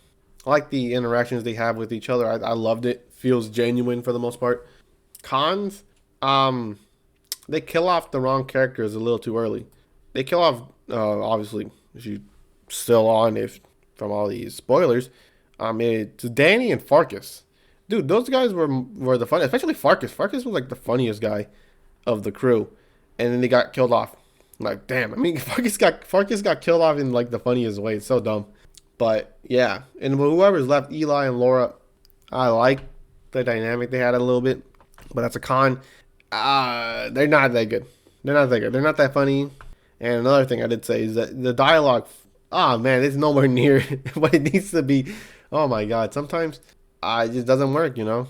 like the interactions they have with each other. I loved it. Feels genuine for the most part. Cons, they kill off the wrong characters a little too early. They kill off, obviously, if you still on if from all these spoilers. It's Danny and Farkas. Dude, those guys were the fun, especially Farkas. Farkas was like the funniest guy of the crew, and then they got killed off. Like, damn. I mean, Farkas got killed off in like the funniest way. It's so dumb. But yeah, and whoever's left, Eli and Laura, I like the dynamic they had a little bit, but that's a con. They're not that good. They're not that good. They're not that funny. And another thing I did say is that the dialogue, man, it's nowhere near what it needs to be. Oh my god, sometimes it just doesn't work, you know.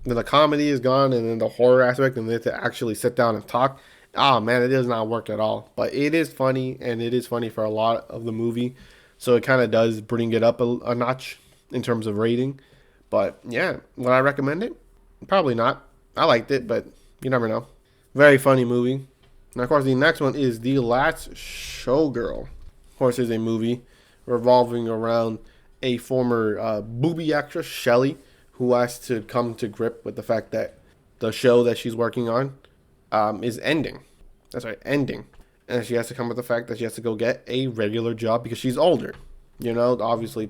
Then the comedy is gone, and then the horror aspect, and then to actually sit down and talk. Man, it does not work at all. But it is funny, and it is funny for a lot of the movie. So it kind of does bring it up a notch in terms of rating. But yeah, would I recommend it? Probably not. I liked it, but you never know. Very funny movie. And of course, the next one is The Last Showgirl. Of course, is a movie revolving around a former booby actress, Shelley, who has to come to grip with the fact that the show that she's working on is ending. That's right, ending. And she has to come with the fact that she has to go get a regular job because she's older. You know, obviously,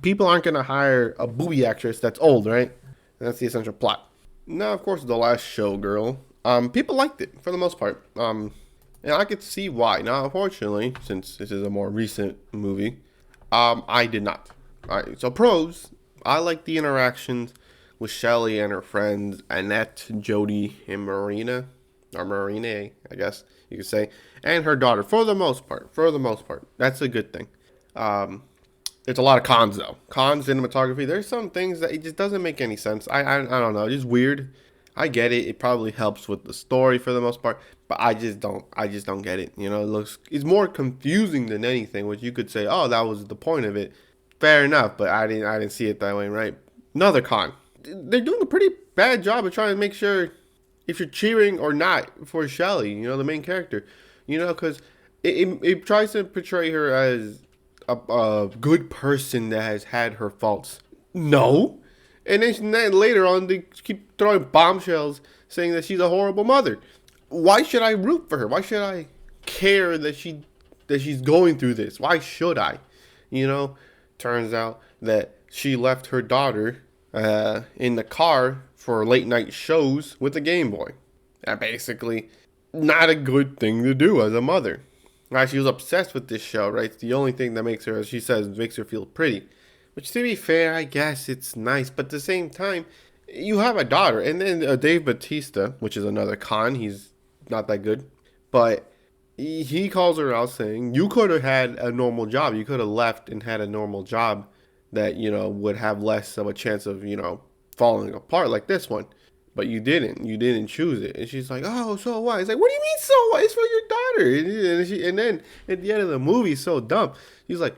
people aren't going to hire a booby actress that's old, right? And that's the essential plot. Now, of course, The Last Showgirl. People liked it for the most part. And I could see why. Now, unfortunately, since this is a more recent movie, I did not. All right, so pros. I like the interactions with Shelley and her friends Annette, Jody, and Marina. Or Marine, I guess you could say. And her daughter, for the most part. That's a good thing. There's a lot of cons, though. Cons, cinematography. There's some things that it just doesn't make any sense. I don't know. It's just weird. I get it. It probably helps with the story for the most part, but I just don't get it. You know, it's more confusing than anything, which you could say, oh, that was the point of it. Fair enough, but I didn't see it that way, right? Another con. They're doing a pretty bad job of trying to make sure if you're cheering or not for Shelley, you know, the main character. You know, because it tries to portray her as a good person that has had her faults. No. And then later on, they keep throwing bombshells saying that she's a horrible mother. Why should I root for her? Why should I care that she's going through this? Why should I? You know, turns out that she left her daughter in the car for late night shows with a Game Boy. That basically not a good thing to do as a mother. Right? She was obsessed with this show, right? It's the only thing that makes her, as she says, makes her feel pretty. Which, to be fair, I guess it's nice. But at the same time, you have a daughter. And then Dave Bautista, which is another con. He's not that good. But he calls her out saying, you could have had a normal job. You could have left and had a normal job that, you know, would have less of a chance of, you know, falling apart like this one. But you didn't. You didn't choose it. And she's like, oh, so what? It's like, what do you mean so what? It's for your daughter. And then at the end of the movie, so dumb. He's like,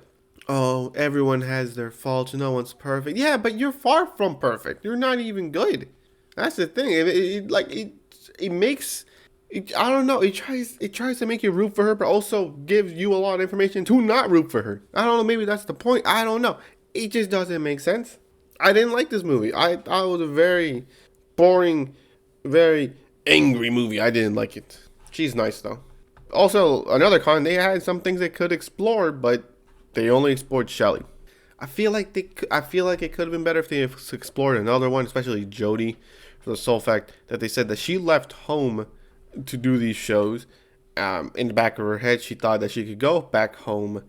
oh, everyone has their faults. No one's perfect. Yeah, but you're far from perfect. You're not even good. That's the thing. It makes I don't know. It tries to make you root for her, but also gives you a lot of information to not root for her. I don't know. Maybe that's the point. I don't know. It just doesn't make sense. I didn't like this movie. I thought it was a very boring, very angry movie. I didn't like it. She's nice though. Also, another con, they had some things they could explore, but they only explored Shelly. I feel like it could have been better if they explored another one, especially Jodie, for the sole fact that they said that she left home to do these shows. In the back of her head, she thought that she could go back home,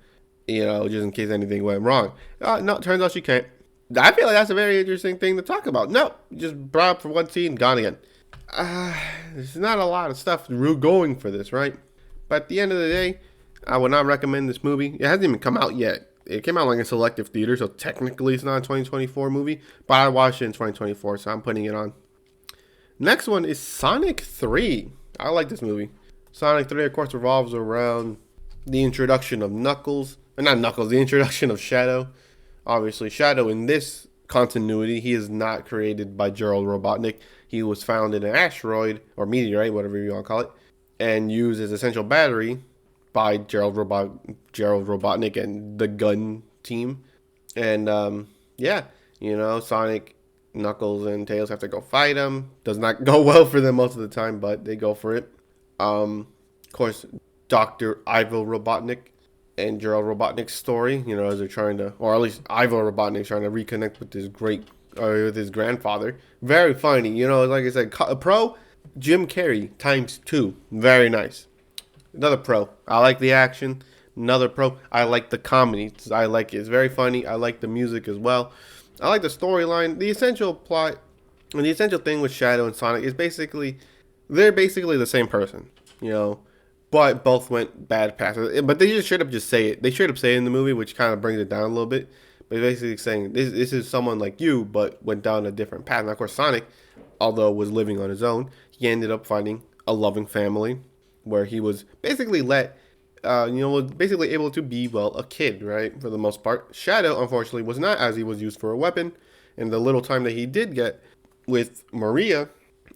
just in case anything went wrong. No, turns out she can't. I feel like that's a very interesting thing to talk about. No, just brought up for one scene, gone again. There's not a lot of stuff going for this, right? But at the end of the day, I would not recommend this movie. It hasn't even come out yet. It came out like in selective theater, so technically it's not a 2024 movie. But I watched it in 2024, so I'm putting it on. Next one is Sonic 3. I like this movie. Sonic 3, of course, revolves around the introduction of Knuckles. Not Knuckles, the introduction of Shadow. Obviously, Shadow in this continuity, he is not created by Gerald Robotnik. He was found in an asteroid, or meteorite, whatever you want to call it, and used as essential battery by Gerald Robotnik and the gun team. And, Sonic, Knuckles, and Tails have to go fight him. Does not go well for them most of the time, but they go for it. Of course, Dr. Ivo Robotnik and Gerald Robotnik's story, as they're trying to, or at least Ivo Robotnik trying to reconnect with with his grandfather. Very funny, like I said, a pro, Jim Carrey ×2. Very nice. Another pro, I like the action. Another pro, I like the comedy. I like it. It's very funny. I like the music as well. I like the storyline. The essential plot and the essential thing with Shadow and Sonic is they're basically the same person, but both went bad paths. But they just straight up say it. They straight up say it in the movie, which kind of brings it down a little bit. But basically saying this is someone like you, but went down a different path. And of course, Sonic, although was living on his own, he ended up finding a loving family where he was basically was basically able to be, a kid, right, for the most part. Shadow, unfortunately, was not, as he was used for a weapon. And the little time that he did get with Maria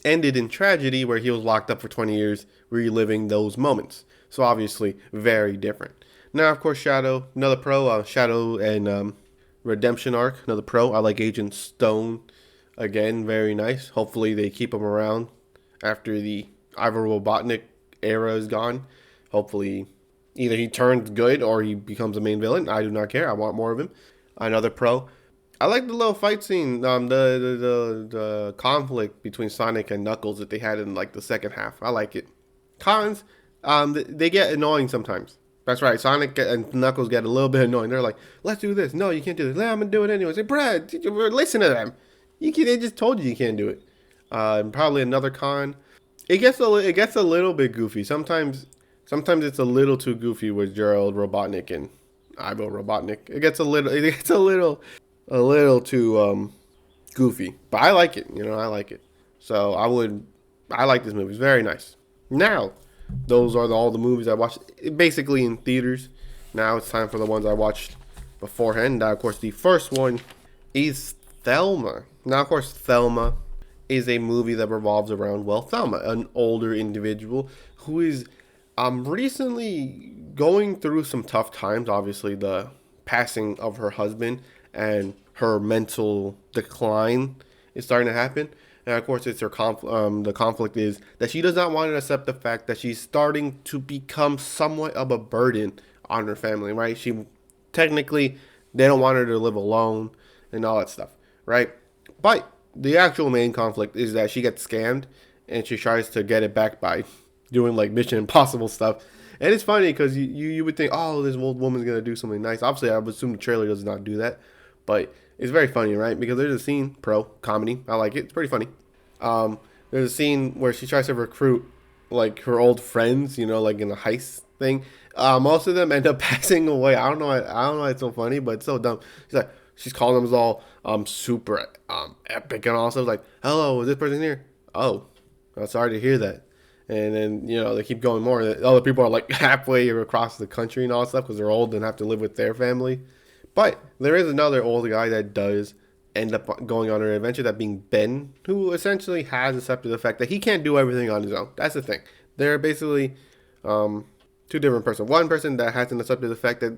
ended in tragedy, where he was locked up for 20 years, reliving those moments. So obviously, very different. Now, of course, Shadow, another pro, Shadow and Redemption arc, another pro. I like Agent Stone. Again, very nice. Hopefully they keep him around after the Ivo Robotnik era is gone. Hopefully either he turns good or he becomes a main villain. I do not care. I want more of him. Another pro. I like the little fight scene, the conflict between Sonic and Knuckles that they had in like the second half. I like it. Cons, they get annoying sometimes. That's right. Sonic and Knuckles get a little bit annoying. They're like, "Let's do this." No, you can't do this. I'm gonna do it anyway. Say, Brad, listen to them. They just told you can't do it. And probably another con. It gets a little bit goofy. Sometimes it's a little too goofy with Gerald Robotnik and Ivo Robotnik. It gets a little too goofy. But I like it. I like it. So I like this movie. It's very nice. Now, those are all the movies I watched basically in theaters. Now it's time for the ones I watched beforehand. Now, of course, the first one is Thelma. Now, of course, Thelma is a movie that revolves around, Thelma, an older individual who is recently going through some tough times. Obviously, the passing of her husband and her mental decline is starting to happen. And of course, it's her the conflict is that she does not want to accept the fact that she's starting to become somewhat of a burden on her family, right? Technically, they don't want her to live alone and all that stuff, right? But the actual main conflict is that she gets scammed and she tries to get it back by doing like Mission Impossible stuff. And it's funny because you would think, oh, this old woman's going to do something nice. Obviously, I would assume the trailer does not do that. But it's very funny, right? Because there's a scene, comedy. I like it. It's pretty funny. There's a scene where she tries to recruit like her old friends, like in a heist thing. Most of them end up passing away. I don't know why it's so funny, but it's so dumb. She's calling them all super epic and all stuff. Like, hello, is this person here? Oh, I'm sorry to hear that. And then, they keep going more. Other people are like halfway across the country and all that stuff because they're old and have to live with their family. But there is another old guy that does end up going on an adventure, that being Ben, who essentially has accepted the fact that he can't do everything on his own. That's the thing. They're basically two different persons. One person that hasn't accepted the fact that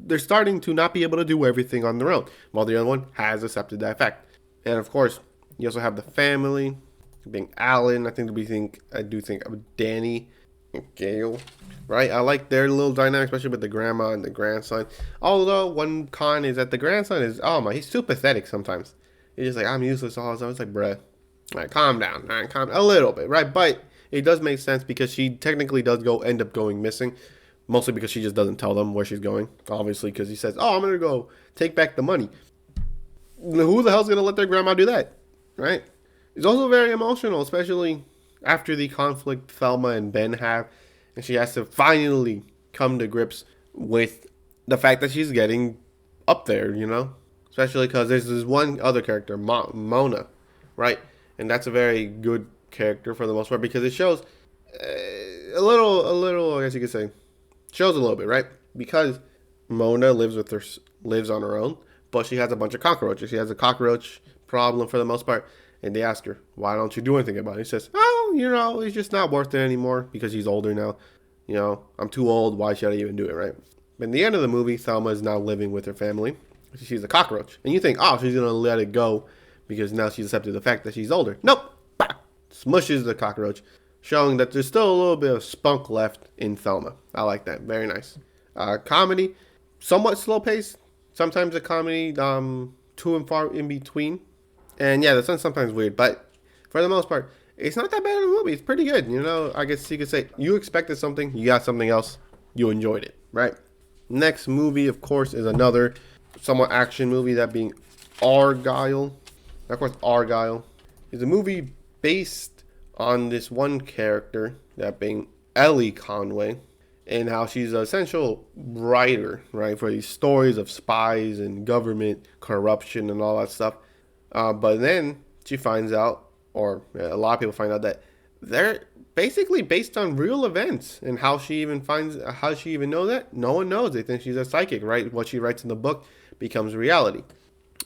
they're starting to not be able to do everything on their own, while the other one has accepted that fact. And of course, you also have the family, being Alan. I do think of Danny and Gail, right? I like their little dynamic, especially with the grandma and the grandson. Although one con is that the grandson is, oh my, he's too pathetic sometimes. He's just like, I'm useless all the time. It's like, bruh, all right, calm down. All right, calm a little bit, right? But it does make sense because she technically does end up going missing, mostly because she just doesn't tell them where she's going. Obviously, because he says, "Oh, I'm gonna go take back the money." Who the hell's gonna let their grandma do that, right? It's also very emotional, especially after the conflict Thelma and Ben have, and she has to finally come to grips with the fact that she's getting up there, especially because there's this one other character, Mona, right? And that's a very good character for the most part because it shows a little. I guess you could say, shows a little bit, right? Because Mona lives on her own, but she has a bunch of cockroaches. She has a cockroach problem for the most part, and they ask her, "Why don't you do anything about it?" He says, "Oh, it's just not worth it anymore because he's older now. I'm too old. Why should I even do it?" Right? But in the end of the movie, Thelma is now living with her family. She's a cockroach, and you think, "Oh, she's gonna let it go because now she's accepted the fact that she's older." Nope. Smushes the cockroach, showing that there's still a little bit of spunk left in Thelma. I like that. Very nice. Comedy, somewhat slow paced. Sometimes a comedy, too and far in between. And yeah, that's sometimes weird, but for the most part, it's not that bad of a movie. It's pretty good. I guess you could say you expected something, you got something else, you enjoyed it, right? Next movie, of course, is another somewhat action movie, that being Argylle. Of course, Argylle is a movie based on this one character, that being Ellie Conway, and how she's an essential writer, right, for these stories of spies and government corruption and all that stuff. But then she finds out, or a lot of people find out, that they're basically based on real events. And how she even knows that? No one knows. They think she's a psychic, right? What she writes in the book becomes reality.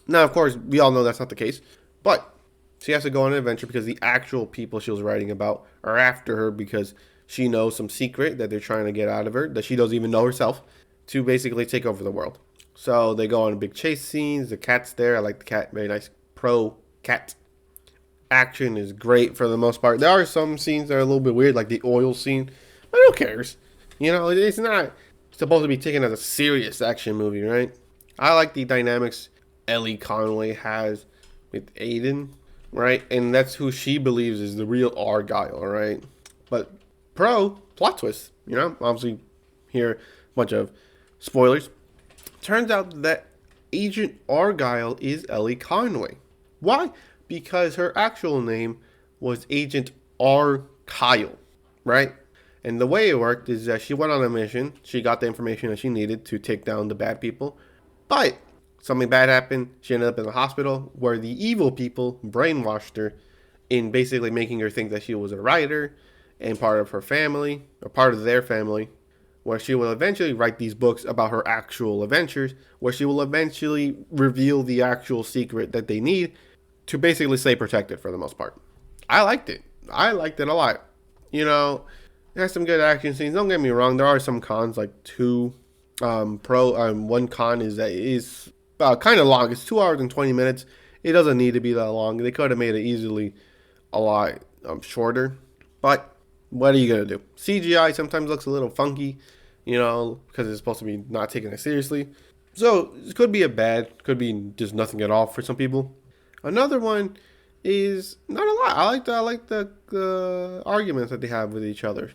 Now, of course, we all know that's not the case, but she has to go on an adventure because the actual people she was writing about are after her because she knows some secret that they're trying to get out of her that she doesn't even know herself, to basically take over the world. So they go on big chase scenes. The cat's there. I like the cat. Very nice. Pro cat. Action is great for the most part. There are some scenes that are a little bit weird, like the oil scene, but who cares? It's not supposed to be taken as a serious action movie, right? I like the dynamics Ellie Conway has with Aiden, right? And that's who she believes is the real Argylle, right? But plot twist, obviously here a bunch of spoilers. Turns out that Agent Argylle is Ellie Conway. Why? Because her actual name was Agent Argylle, right? And the way it worked is that she went on a mission. She got the information that she needed to take down the bad people. But something bad happened. She ended up in the hospital where the evil people brainwashed her in basically making her think that she was a writer and part of her family, or part of their family, where she will eventually write these books about her actual adventures, where she will eventually reveal the actual secret that they need to basically stay protected for the most part. I liked it. I liked it a lot. It has some good action scenes. Don't get me wrong. There are some cons, like one con is that it is kind of long. It's 2 hours and 20 minutes. It doesn't need to be that long. They could have made it easily a lot shorter. But what are you going to do? CGI sometimes looks a little funky, because it's supposed to be not taking it seriously. So it could be could be just nothing at all for some people. Another one is not a lot. I like the arguments that they have with each other,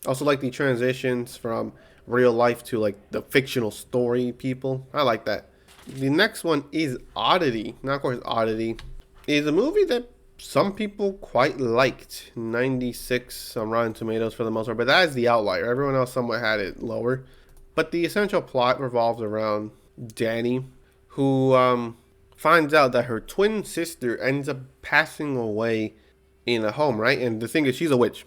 Also like the transitions from real life to like the fictional story people. I like that. The next one is Oddity. Now, of course, Oddity is a movie that some people quite liked. 96 on Rotten Tomatoes for the most part, but that is the outlier. Everyone else somewhat had it lower. But the essential plot revolves around Danny, who finds out that her twin sister ends up passing away in a home, right? And the thing is, she's a witch.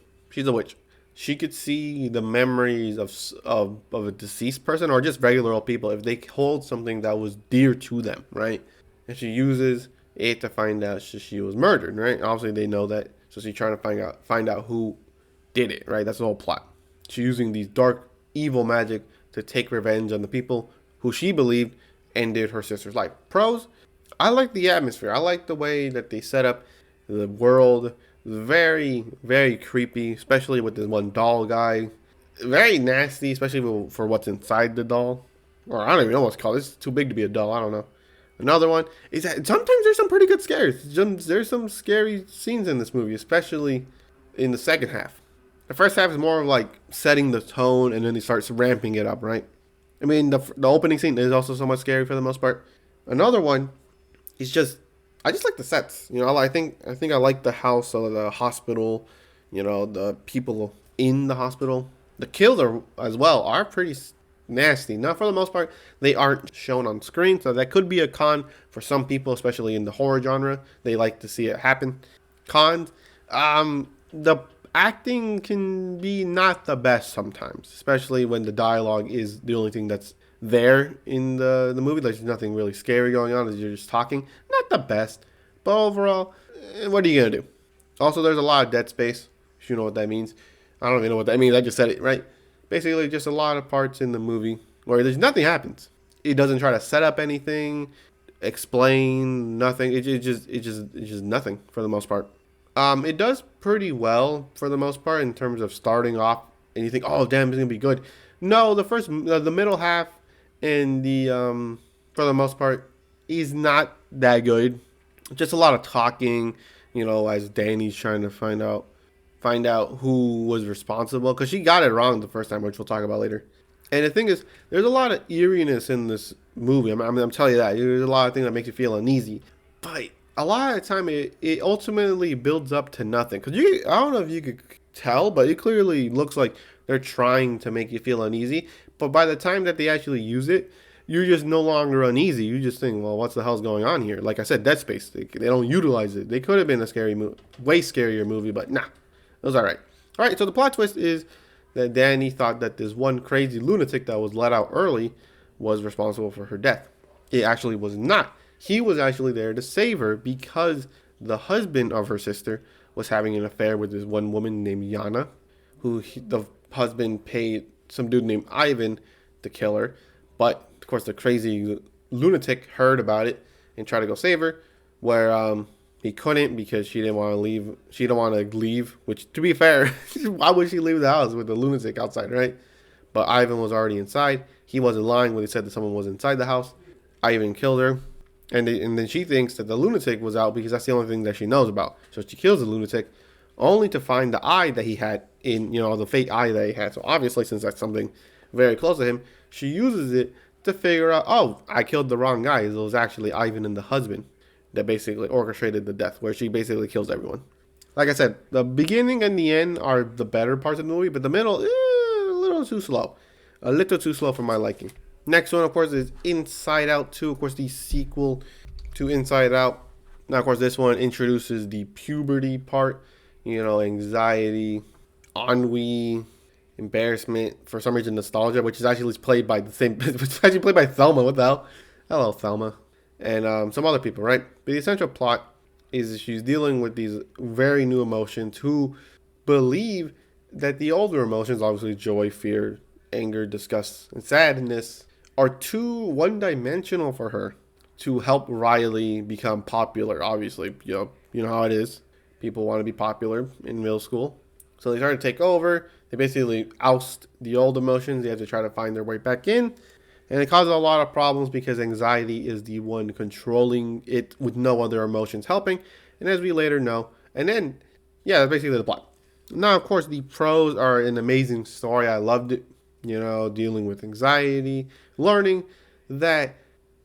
She could see the memories of a deceased person or just regular old people if they hold something that was dear to them, right? And she uses it to find out she was murdered, right? Obviously, they know that, so she's trying to find out who did it, right? That's the whole plot. She's using these dark, evil magic to take revenge on the people who she believed ended her sister's life. Pros, I like the atmosphere. I like the way that they set up the world. Very, very creepy, especially with this one doll guy. Very nasty, especially for what's inside the doll. Or I don't even know what's called. It's too big to be a doll. I don't know. Another one is that sometimes there's some pretty good scares. There's some scary scenes in this movie, especially in the second half. The first half is more of like setting the tone, and then he starts ramping it up, right? I mean, the opening scene is also somewhat scary for the most part. Another one is just, I just like the sets. You know, I like the house or the hospital. You know, the people in the hospital. The kills are as well are pretty nasty. Now, for the most part, they aren't shown on screen, so that could be a con for some people, especially in the horror genre. They like to see it happen. Cons, the acting can be not the best sometimes, especially when the dialogue is the only thing that's there in the movie. There's nothing really scary going on, you're just talking. Not the best, but overall, what are you gonna do? Also, there's a lot of dead space, if you know what that means. I don't even know what that means. I just said it, right? Basically, just a lot of parts in the movie where there's nothing happens. It doesn't try to set up anything, explain nothing. It's just nothing for the most part. It does pretty well for the most part in terms of starting off, and you think, oh damn, it's gonna be good. No, the middle half, and the for the most part, is not that good. Just a lot of talking, you know, as Danny's trying to find out who was responsible, because she got it wrong the first time, which we'll talk about later. And the thing is, there's a lot of eeriness in this movie. I'm telling you that. There's a lot of things that makes you feel uneasy. But a lot of the time, it ultimately builds up to nothing. Because I don't know if you could tell, but it clearly looks like they're trying to make you feel uneasy. But by the time that they actually use it, you're just no longer uneasy. You just think, well, what's the hell's going on here? Like I said, Dead Space. They don't utilize it. They could have been a scary movie, way scarier movie, but nah. It was alright. Alright, so the plot twist is that Danny thought that this one crazy lunatic that was let out early was responsible for her death. It actually was not. He was actually there to save her because the husband of her sister was having an affair with this one woman named Yana, the husband paid some dude named Ivan to kill her. But, of course, the crazy lunatic heard about it and tried to go save her, where he couldn't because she didn't want to leave. She didn't want to leave, which, to be fair, why would she leave the house with the lunatic outside, right? But Ivan was already inside. He wasn't lying when he said that someone was inside the house. Ivan killed her. And then she thinks that the lunatic was out because that's the only thing that she knows about. So she kills the lunatic, only to find the eye that he had in, you know, the fake eye that he had. So obviously, since that's something very close to him, she uses it to figure out, oh, I killed the wrong guy. It was actually Ivan and the husband that basically orchestrated the death, where she basically kills everyone. Like I said, the beginning and the end are the better parts of the movie, but the middle, a little too slow. A little too slow for my liking. Next one, of course, is Inside Out 2. Of course, the sequel to Inside Out. Now, of course, this one introduces the puberty part. You know, anxiety, ennui, embarrassment, for some reason nostalgia, which is actually played by the same, it's actually played by Thelma. What the hell? Hello, Thelma. And some other people, right? But the essential plot is she's dealing with these very new emotions who believe that the older emotions, obviously joy, fear, anger, disgust, and sadness, are too one-dimensional for her to help Riley become popular. Obviously, you know how it is. People want to be popular in middle school. So they try to take over. They basically oust the old emotions. They have to try to find their way back in. And it causes a lot of problems because anxiety is the one controlling it with no other emotions helping. And as we later know, and then, yeah, that's basically the plot. Now, of course, the pros are an amazing story. I loved it. You know, dealing with anxiety, learning that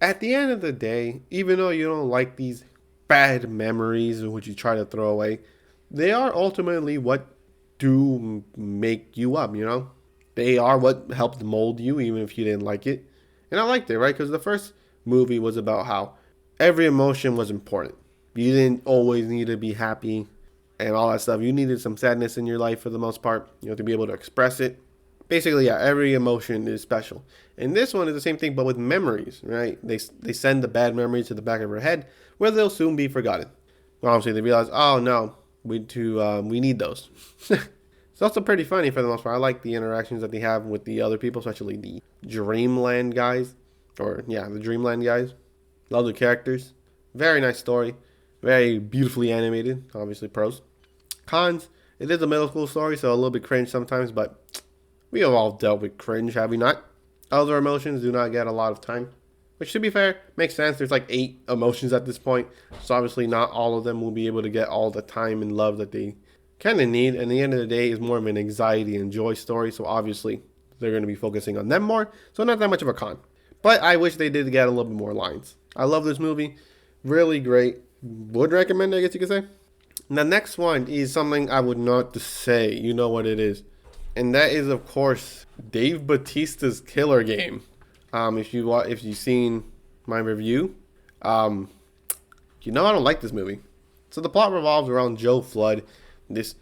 at the end of the day, even though you don't like these bad memories which you try to throw away, they are ultimately what do make you up, you know? They are what helped mold you, even if you didn't like it. And I liked it, right? Because the first movie was about how every emotion was important. You didn't always need to be happy and all that stuff. You needed some sadness in your life for the most part, you know, to be able to express it. Basically, yeah, every emotion is special. And this one is the same thing, but with memories, right? They send the bad memories to the back of her head, where they'll soon be forgotten. Well, obviously, they realize, oh no, we need those. It's also pretty funny for the most part. I like the interactions that they have with the other people, especially the Dreamland guys. Or, yeah, the Dreamland guys. Love the characters. Very nice story. Very beautifully animated. Obviously, pros. Cons, it is a middle school story, so a little bit cringe sometimes, but we have all dealt with cringe, have we not? Other emotions do not get a lot of time. Which, to be fair, makes sense. There's like 8 emotions at this point, so obviously not all of them will be able to get all the time and love that they kind of need. And at the end of the day, is more of an anxiety and joy story, so obviously they're going to be focusing on them more, so not that much of a con. But I wish they did get a little bit more lines. I love this movie. Really great. Would recommend it, I guess you could say. And the next one is something I would not say. You know what it is. And that is, of course, Dave Bautista's Killer Game. If you've seen my review, you know I don't like this movie. So the plot revolves around Joe Flood, this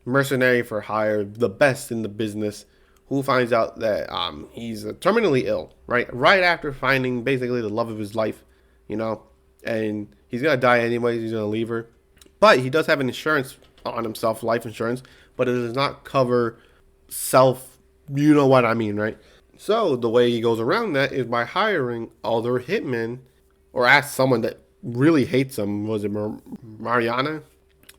mercenary for hire, the best in the business, who finds out that he's terminally ill, right after finding basically the love of his life, and he's gonna die anyways. He's gonna leave her, but he does have an insurance on himself, life insurance, but it does not cover self. You know what I mean, right? So the way he goes around that is by hiring other hitmen, or ask someone that really hates him. Was it Mariana?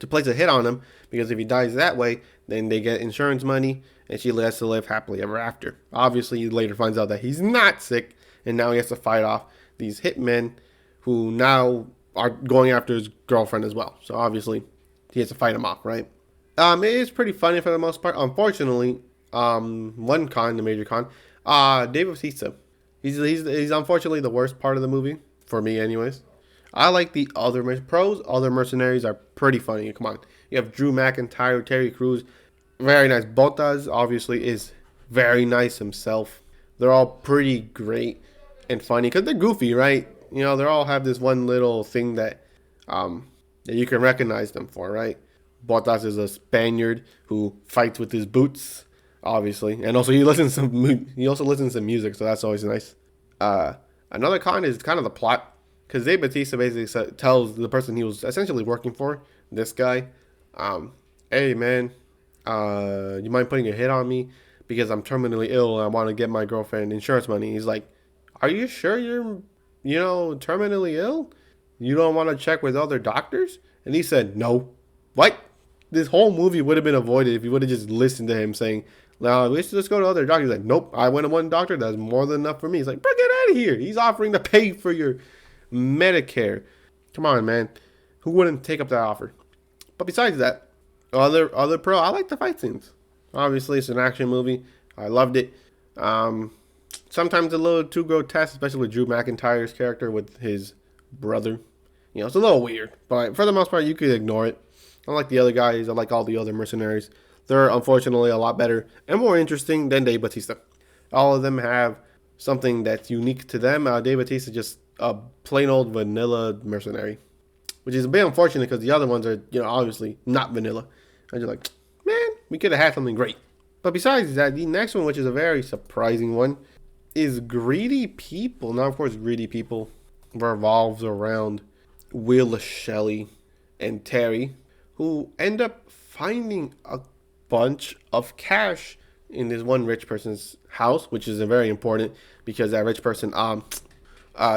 To place a hit on him, because if he dies that way, then they get insurance money, and she has to live happily ever after. Obviously, he later finds out that he's not sick, and now he has to fight off these hitmen who now are going after his girlfriend as well. So obviously, he has to fight them off, right? It is pretty funny for the most part. Unfortunately, one con, the major con, Dave Bautista. He's unfortunately the worst part of the movie, for me anyways. I like the other pros. Other mercenaries are pretty funny. Come on. You have Drew McIntyre, Terry Crews. Very nice. Botas, obviously, is very nice himself. They're all pretty great and funny because they're goofy, right? They all have this one little thing that you can recognize them for, right? Botas is a Spaniard who fights with his boots, obviously. And also, he also listens to music, so that's always nice. Another con is kind of the plot. Because Dave Bautista basically tells the person he was essentially working for, this guy, hey man, you mind putting a hit on me because I'm terminally ill and I want to get my girlfriend insurance money. He's like, are you sure you're, terminally ill? You don't want to check with other doctors? And he said, no. What? This whole movie would have been avoided if you would have just listened to him saying, now let's just go to other doctors. He's like, nope, I went to one doctor. That's more than enough for me. He's like, bro, get out of here. He's offering to pay for your Medicare. Come on, man. Who wouldn't take up that offer? But besides that, other pro, I like the fight scenes. Obviously, it's an action movie. I loved it. Sometimes a little too grotesque, especially with Drew McIntyre's character with his brother. It's a little weird. But for the most part, you could ignore it. I like the other guys. I like all the other mercenaries. They're unfortunately a lot better and more interesting than Dave Bautista. All of them have something that's unique to them. Dave Bautista is just a plain old vanilla mercenary, which is a bit unfortunate because the other ones are, obviously not vanilla. And you're like, man, we could have had something great. But besides that, the next one, which is a very surprising one, is Greedy People. Now, of course, Greedy People revolves around Will, Shelley, and Terry, who end up finding a bunch of cash in this one rich person's house, which is very important because that rich person,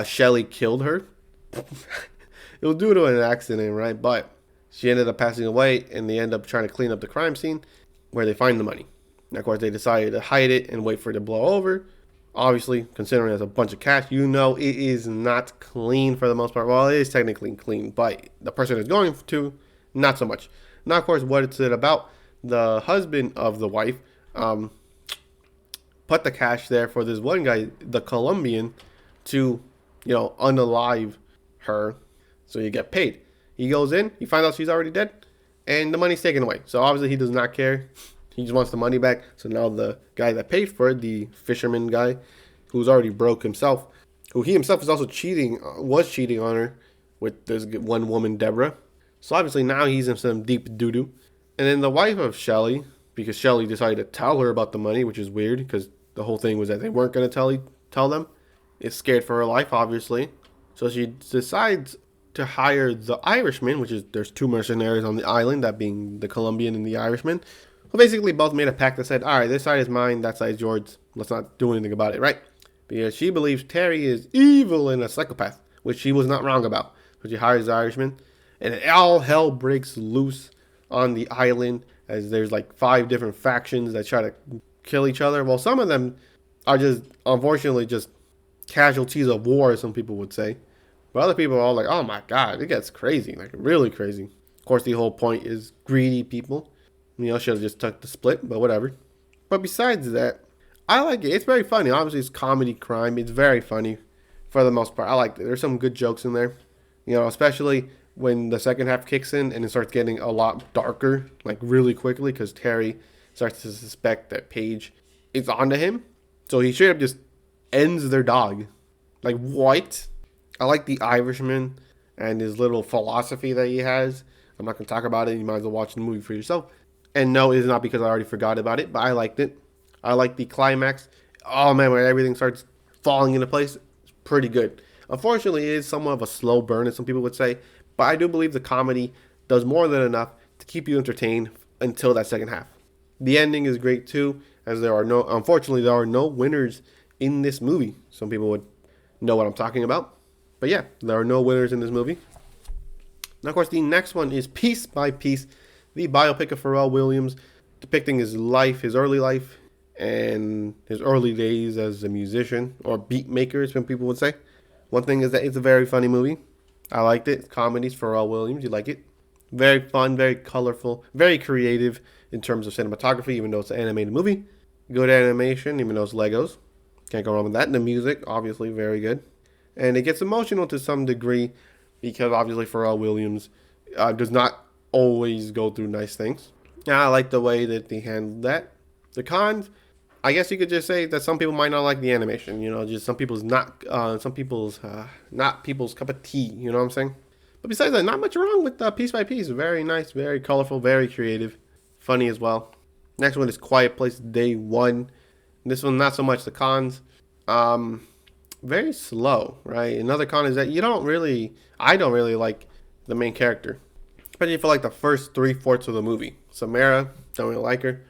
Shelley killed her. It was due to an accident, right? But she ended up passing away, and they end up trying to clean up the crime scene where they find the money. And of course, they decided to hide it and wait for it to blow over. Obviously, considering there's a bunch of cash, it is not clean for the most part. Well, it is technically clean, but the person is going to, not so much. Now, of course, what it's about, the husband of the wife put the cash there for this one guy, the Colombian, to, unalive her so you get paid. He goes in, he finds out she's already dead, and the money's taken away. So obviously he does not care. He just wants the money back. So now the guy that paid for it, the fisherman guy, who's already broke himself, who he himself is also was cheating on her with this one woman, Deborah. So obviously now he's in some deep doo-doo. And then the wife of Shelley, because Shelley decided to tell her about the money, which is weird because the whole thing was that they weren't going to tell them. Is scared for her life, obviously. So she decides to hire the Irishman, which is there's two mercenaries on the island, that being the Colombian and the Irishman, who basically both made a pact that said, all right, this side is mine, that side is yours. Let's not do anything about it, right? Because she believes Terry is evil and a psychopath, which she was not wrong about. So she hires the Irishman, and all hell breaks loose on the island as there's like 5 different factions that try to kill each other. Well, some of them are just, unfortunately, just casualties of war, as some people would say. But other people are all like, oh my god, it gets crazy, like really crazy. Of course, the whole point is greedy people. You know, should have just took the split, but whatever. But besides that, I like it. It's very funny. Obviously, it's comedy crime. It's very funny for the most part. I like it. There's some good jokes in there. You know, especially when the second half kicks in and it starts getting a lot darker, like really quickly, because Terry starts to suspect that Paige is onto him. So he straight up just ends their dog. Like, what? I like the Irishman and his little philosophy that he has. I'm not going to talk about it. You might as well watch the movie for yourself. And no, it is not because I already forgot about it, but I liked it. I like the climax. Oh man, when everything starts falling into place, it's pretty good. Unfortunately, it is somewhat of a slow burn, as some people would say, but I do believe the comedy does more than enough to keep you entertained until that second half. The ending is great too, as unfortunately, there are no winners in this movie. Some people would know what I'm talking about. But yeah, there are no winners in this movie. Now, of course, the next one is Piece by Piece, the biopic of Pharrell Williams, depicting his life, his early life, and his early days as a musician, or beat maker, as some people would say. One thing is that it's a very funny movie. I liked it. It's comedies, Pharrell Williams, you like it. Very fun, very colorful, very creative in terms of cinematography, even though it's an animated movie. Good animation, even though it's Legos. Can't go wrong with that. And the music, obviously, very good. And it gets emotional to some degree because obviously Pharrell Williams does not always go through nice things. And I like the way that they handled that. The cons, I guess you could just say that some people might not like the animation. You know, just some people's not people's cup of tea. You know what I'm saying? But besides that, not much wrong with Piece by Piece. Very nice, very colorful, very creative, funny as well. Next one is Quiet Place Day 1. This one, not so much the cons. Very slow, right? Another con is that I don't really like the main character. Especially for like the first 3/4 of the movie. Samara, don't really like her.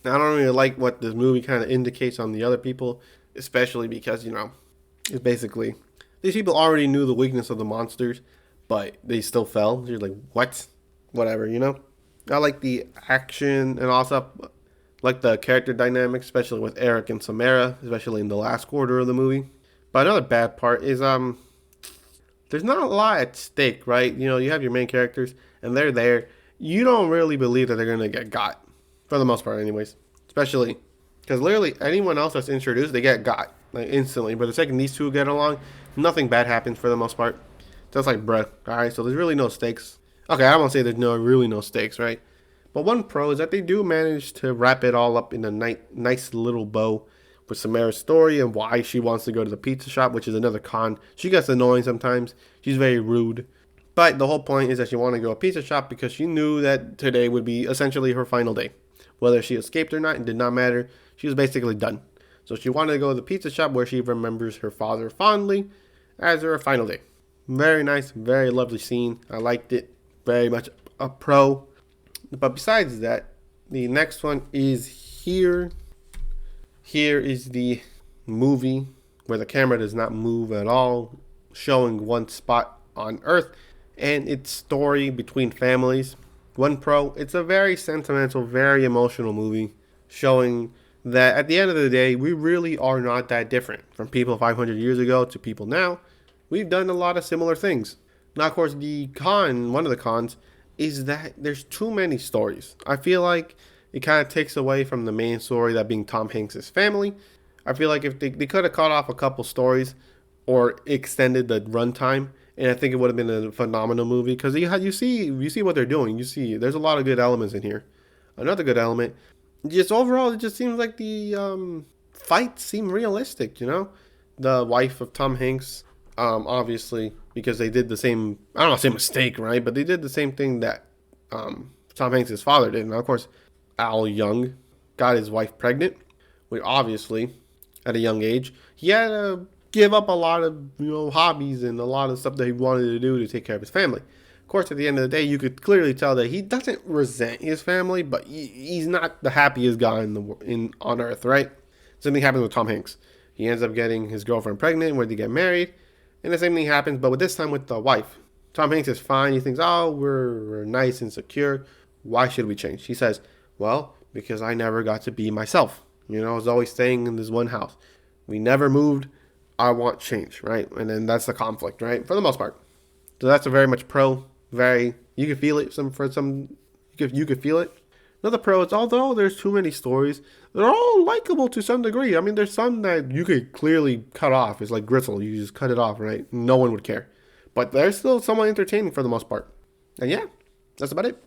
I don't really like what this movie kind of indicates on the other people. Especially because, you know, it's basically, these people already knew the weakness of the monsters, but they still fell. You're like, what? Whatever, you know? I like the action and also like the character dynamics, especially with Eric and Samara, especially in the last quarter of the movie. But another bad part is there's not a lot at stake, right? You know, you have your main characters and they're there. You don't really believe that they're gonna get got, for the most part, anyways. Especially because literally anyone else that's introduced, they get got like instantly. But the second these two get along, nothing bad happens for the most part. Just like bruh. All right, so there's really no stakes. Okay, I won't say there's really no stakes, right? But one pro is that they do manage to wrap it all up in a nice little bow with Samara's story and why she wants to go to the pizza shop, which is another con. She gets annoying sometimes. She's very rude. But the whole point is that she wanted to go to a pizza shop because she knew that today would be essentially her final day. Whether she escaped or not, it did not matter. She was basically done. So she wanted to go to the pizza shop where she remembers her father fondly as her final day. Very nice, very lovely scene. I liked it. Very much a pro. But besides that, the next one is Here. Here is the movie where the camera does not move at all, showing one spot on Earth and its story between families. One pro, it's a very sentimental, very emotional movie showing that at the end of the day, we really are not that different from people 500 years ago to people now. We've done a lot of similar things. Now, of course, one of the cons is that there's too many stories. I feel like it kind of takes away from the main story, that being Tom Hanks' family. I feel like if they could have cut off a couple stories or extended the runtime, and I think it would have been a phenomenal movie because you see what they're doing. You see there's a lot of good elements in here. Another good element, just overall, it just seems like the fights seem realistic. You know, the wife of Tom Hanks, obviously because they did the same. I don't want to say mistake, right? But they did the same thing that Tom Hanks' father did. Now, of course, Al Young got his wife pregnant, which obviously, at a young age, he had a give up a lot of hobbies and a lot of stuff that he wanted to do to take care of his family. Of course, at the end of the day, you could clearly tell that he doesn't resent his family, but he's not the happiest guy on earth, right? Same thing happens with Tom Hanks. He ends up getting his girlfriend pregnant when they get married, and the same thing happens, but this time with the wife. Tom Hanks is fine. He thinks, oh, we're nice and secure. Why should we change? He says, well, because I never got to be myself. I was always staying in this one house. We never moved. I want change, right? And then that's the conflict, right? For the most part. So that's a very much pro. You can feel it. You could feel it. Another pro is, although there's too many stories, they're all likable to some degree. I mean, there's some that you could clearly cut off. It's like gristle. You just cut it off, right? No one would care. But they're still somewhat entertaining for the most part. And yeah, that's about it.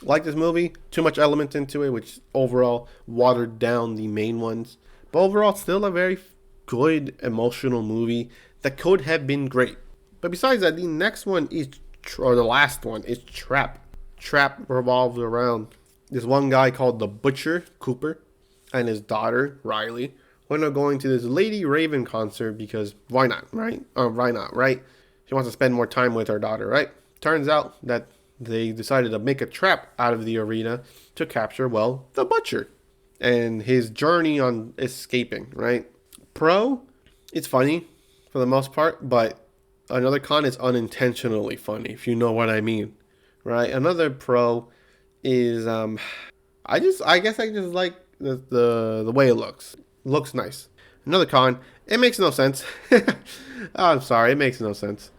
Like this movie, too much element into it, which overall watered down the main ones. But overall, still a very good emotional movie that could have been great. But besides that, the next one is, or the last one, is Trap. Trap revolves around this one guy called the Butcher, Cooper, and his daughter, Riley, when they're going to this Lady Raven concert because why not, right? Why not, right? She wants to spend more time with her daughter, right? Turns out that they decided to make a trap out of the arena to capture, well, the Butcher and his journey on escaping, right? Pro, it's funny for the most part, but another con is unintentionally funny, if you know what I mean, right? Another pro is I guess I just like the way it looks. Looks nice. Another con, it makes no sense. I'm sorry, it makes no sense.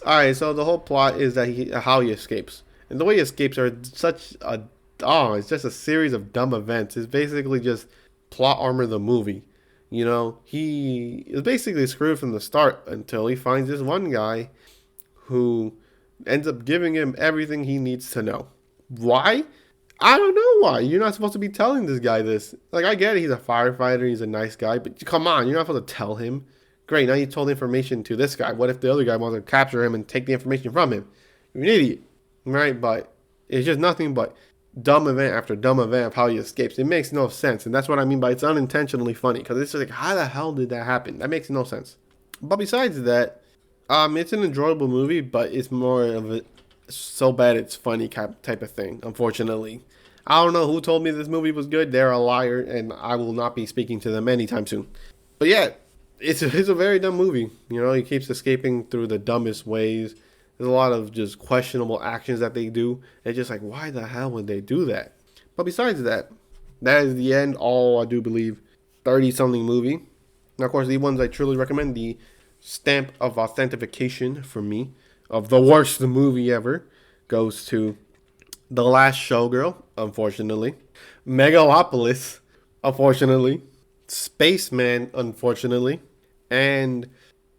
All right, so the whole plot is that how he escapes, and the way he escapes are it's just a series of dumb events. It's basically just plot armor the movie. He is basically screwed from the start until he finds this one guy who ends up giving him everything he needs to know. Why? I don't know why. You're not supposed to be telling this guy this. Like, I get it, he's a firefighter, he's a nice guy, but come on, you're not supposed to tell him. Great, now you told information to this guy. What if the other guy wants to capture him and take the information from him? You're an idiot, right? But it's just nothing but dumb event after dumb event of how he escapes. It makes no sense, and that's what I mean by it's unintentionally funny, because it's like, how the hell did that happen? That makes no sense. But besides that, it's an enjoyable movie, but it's more of a so bad it's funny type of thing, unfortunately. I don't know who told me this movie was good. They're a liar, and I will not be speaking to them anytime soon. But yeah, it's a very dumb movie. He keeps escaping through the dumbest ways. There's a lot of just questionable actions that they do. It's just like, why the hell would they do that? But besides that, that is the end. All, I do believe, 30-something movie. Now, of course, the ones I truly recommend, the stamp of authentication for me of the worst movie ever goes to The Last Showgirl, unfortunately. Megalopolis, unfortunately. Spaceman, unfortunately. And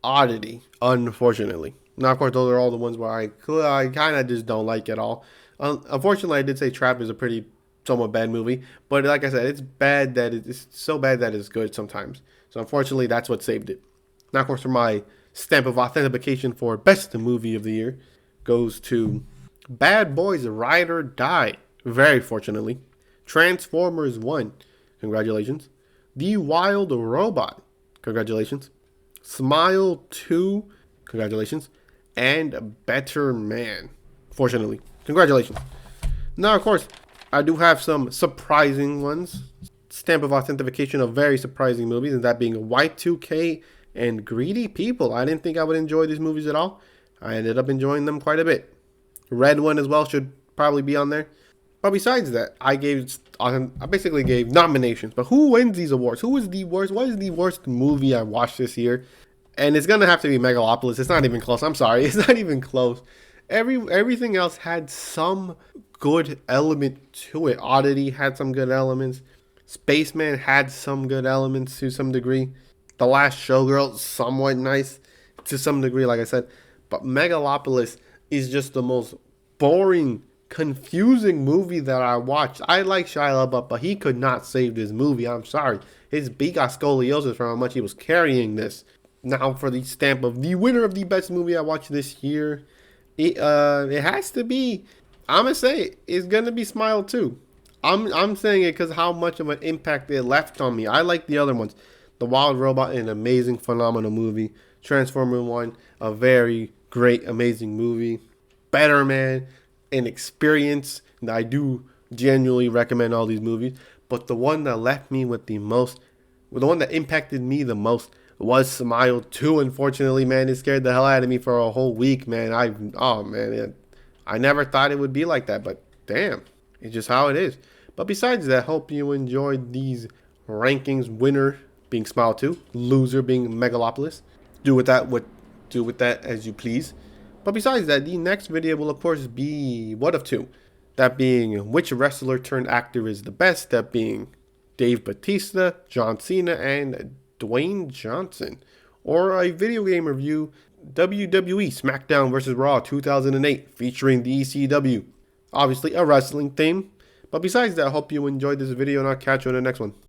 Oddity, unfortunately. Now, of course, those are all the ones where I kind of just don't like at all. Unfortunately, I did say Trap is a pretty somewhat bad movie. But like I said, it's so bad that it's good sometimes. So unfortunately, that's what saved it. Now, of course, for my stamp of authentication for best movie of the year goes to Bad Boys Ride or Die, very fortunately. Transformers 1, congratulations. The Wild Robot, congratulations. Smile 2, congratulations. And Better Man, fortunately, congratulations. Now, of course, I do have some surprising ones. Stamp of authentication of very surprising movies, and that being Y2K and Greedy People. I didn't think I would enjoy these movies at all. I ended up enjoying them quite a bit. Red One as well should probably be on there. But besides that, I basically gave nominations. But who wins these awards? Who is the worst? What is the worst movie I watched this year? And it's going to have to be Megalopolis. It's not even close. I'm sorry. It's not even close. Everything else had some good element to it. Oddity had some good elements. Spaceman had some good elements to some degree. The Last Showgirl, somewhat nice to some degree, like I said. But Megalopolis is just the most boring, confusing movie that I watched. I like Shia LaBeouf, but he could not save this movie. I'm sorry. His beak got scoliosis from how much he was carrying this. Now for the stamp of the winner of the best movie I watched this year, it has to be, I'm going to say it, it's going to be Smile 2. I'm saying it because how much of an impact it left on me. I like the other ones. The Wild Robot, an amazing, phenomenal movie. Transformer 1, a very great, amazing movie. Better Man, an experience. I do genuinely recommend all these movies. But the one that left me with the most, the one that impacted me the most was Smile 2. Unfortunately, man, it scared the hell out of me for a whole week, man. I never thought it would be like that, but damn, it's just how it is. But besides that, hope you enjoyed these rankings. Winner being Smile 2, loser being Megalopolis. Do with that as you please. But besides that, the next video will of course be what of two. That being which wrestler turned actor is the best. That being Dave Bautista, John Cena, and Dwayne Johnson. Or a video game review, WWE SmackDown vs. Raw 2008 featuring the ECW. Obviously a wrestling theme. But besides that, I hope you enjoyed this video and I'll catch you in the next one.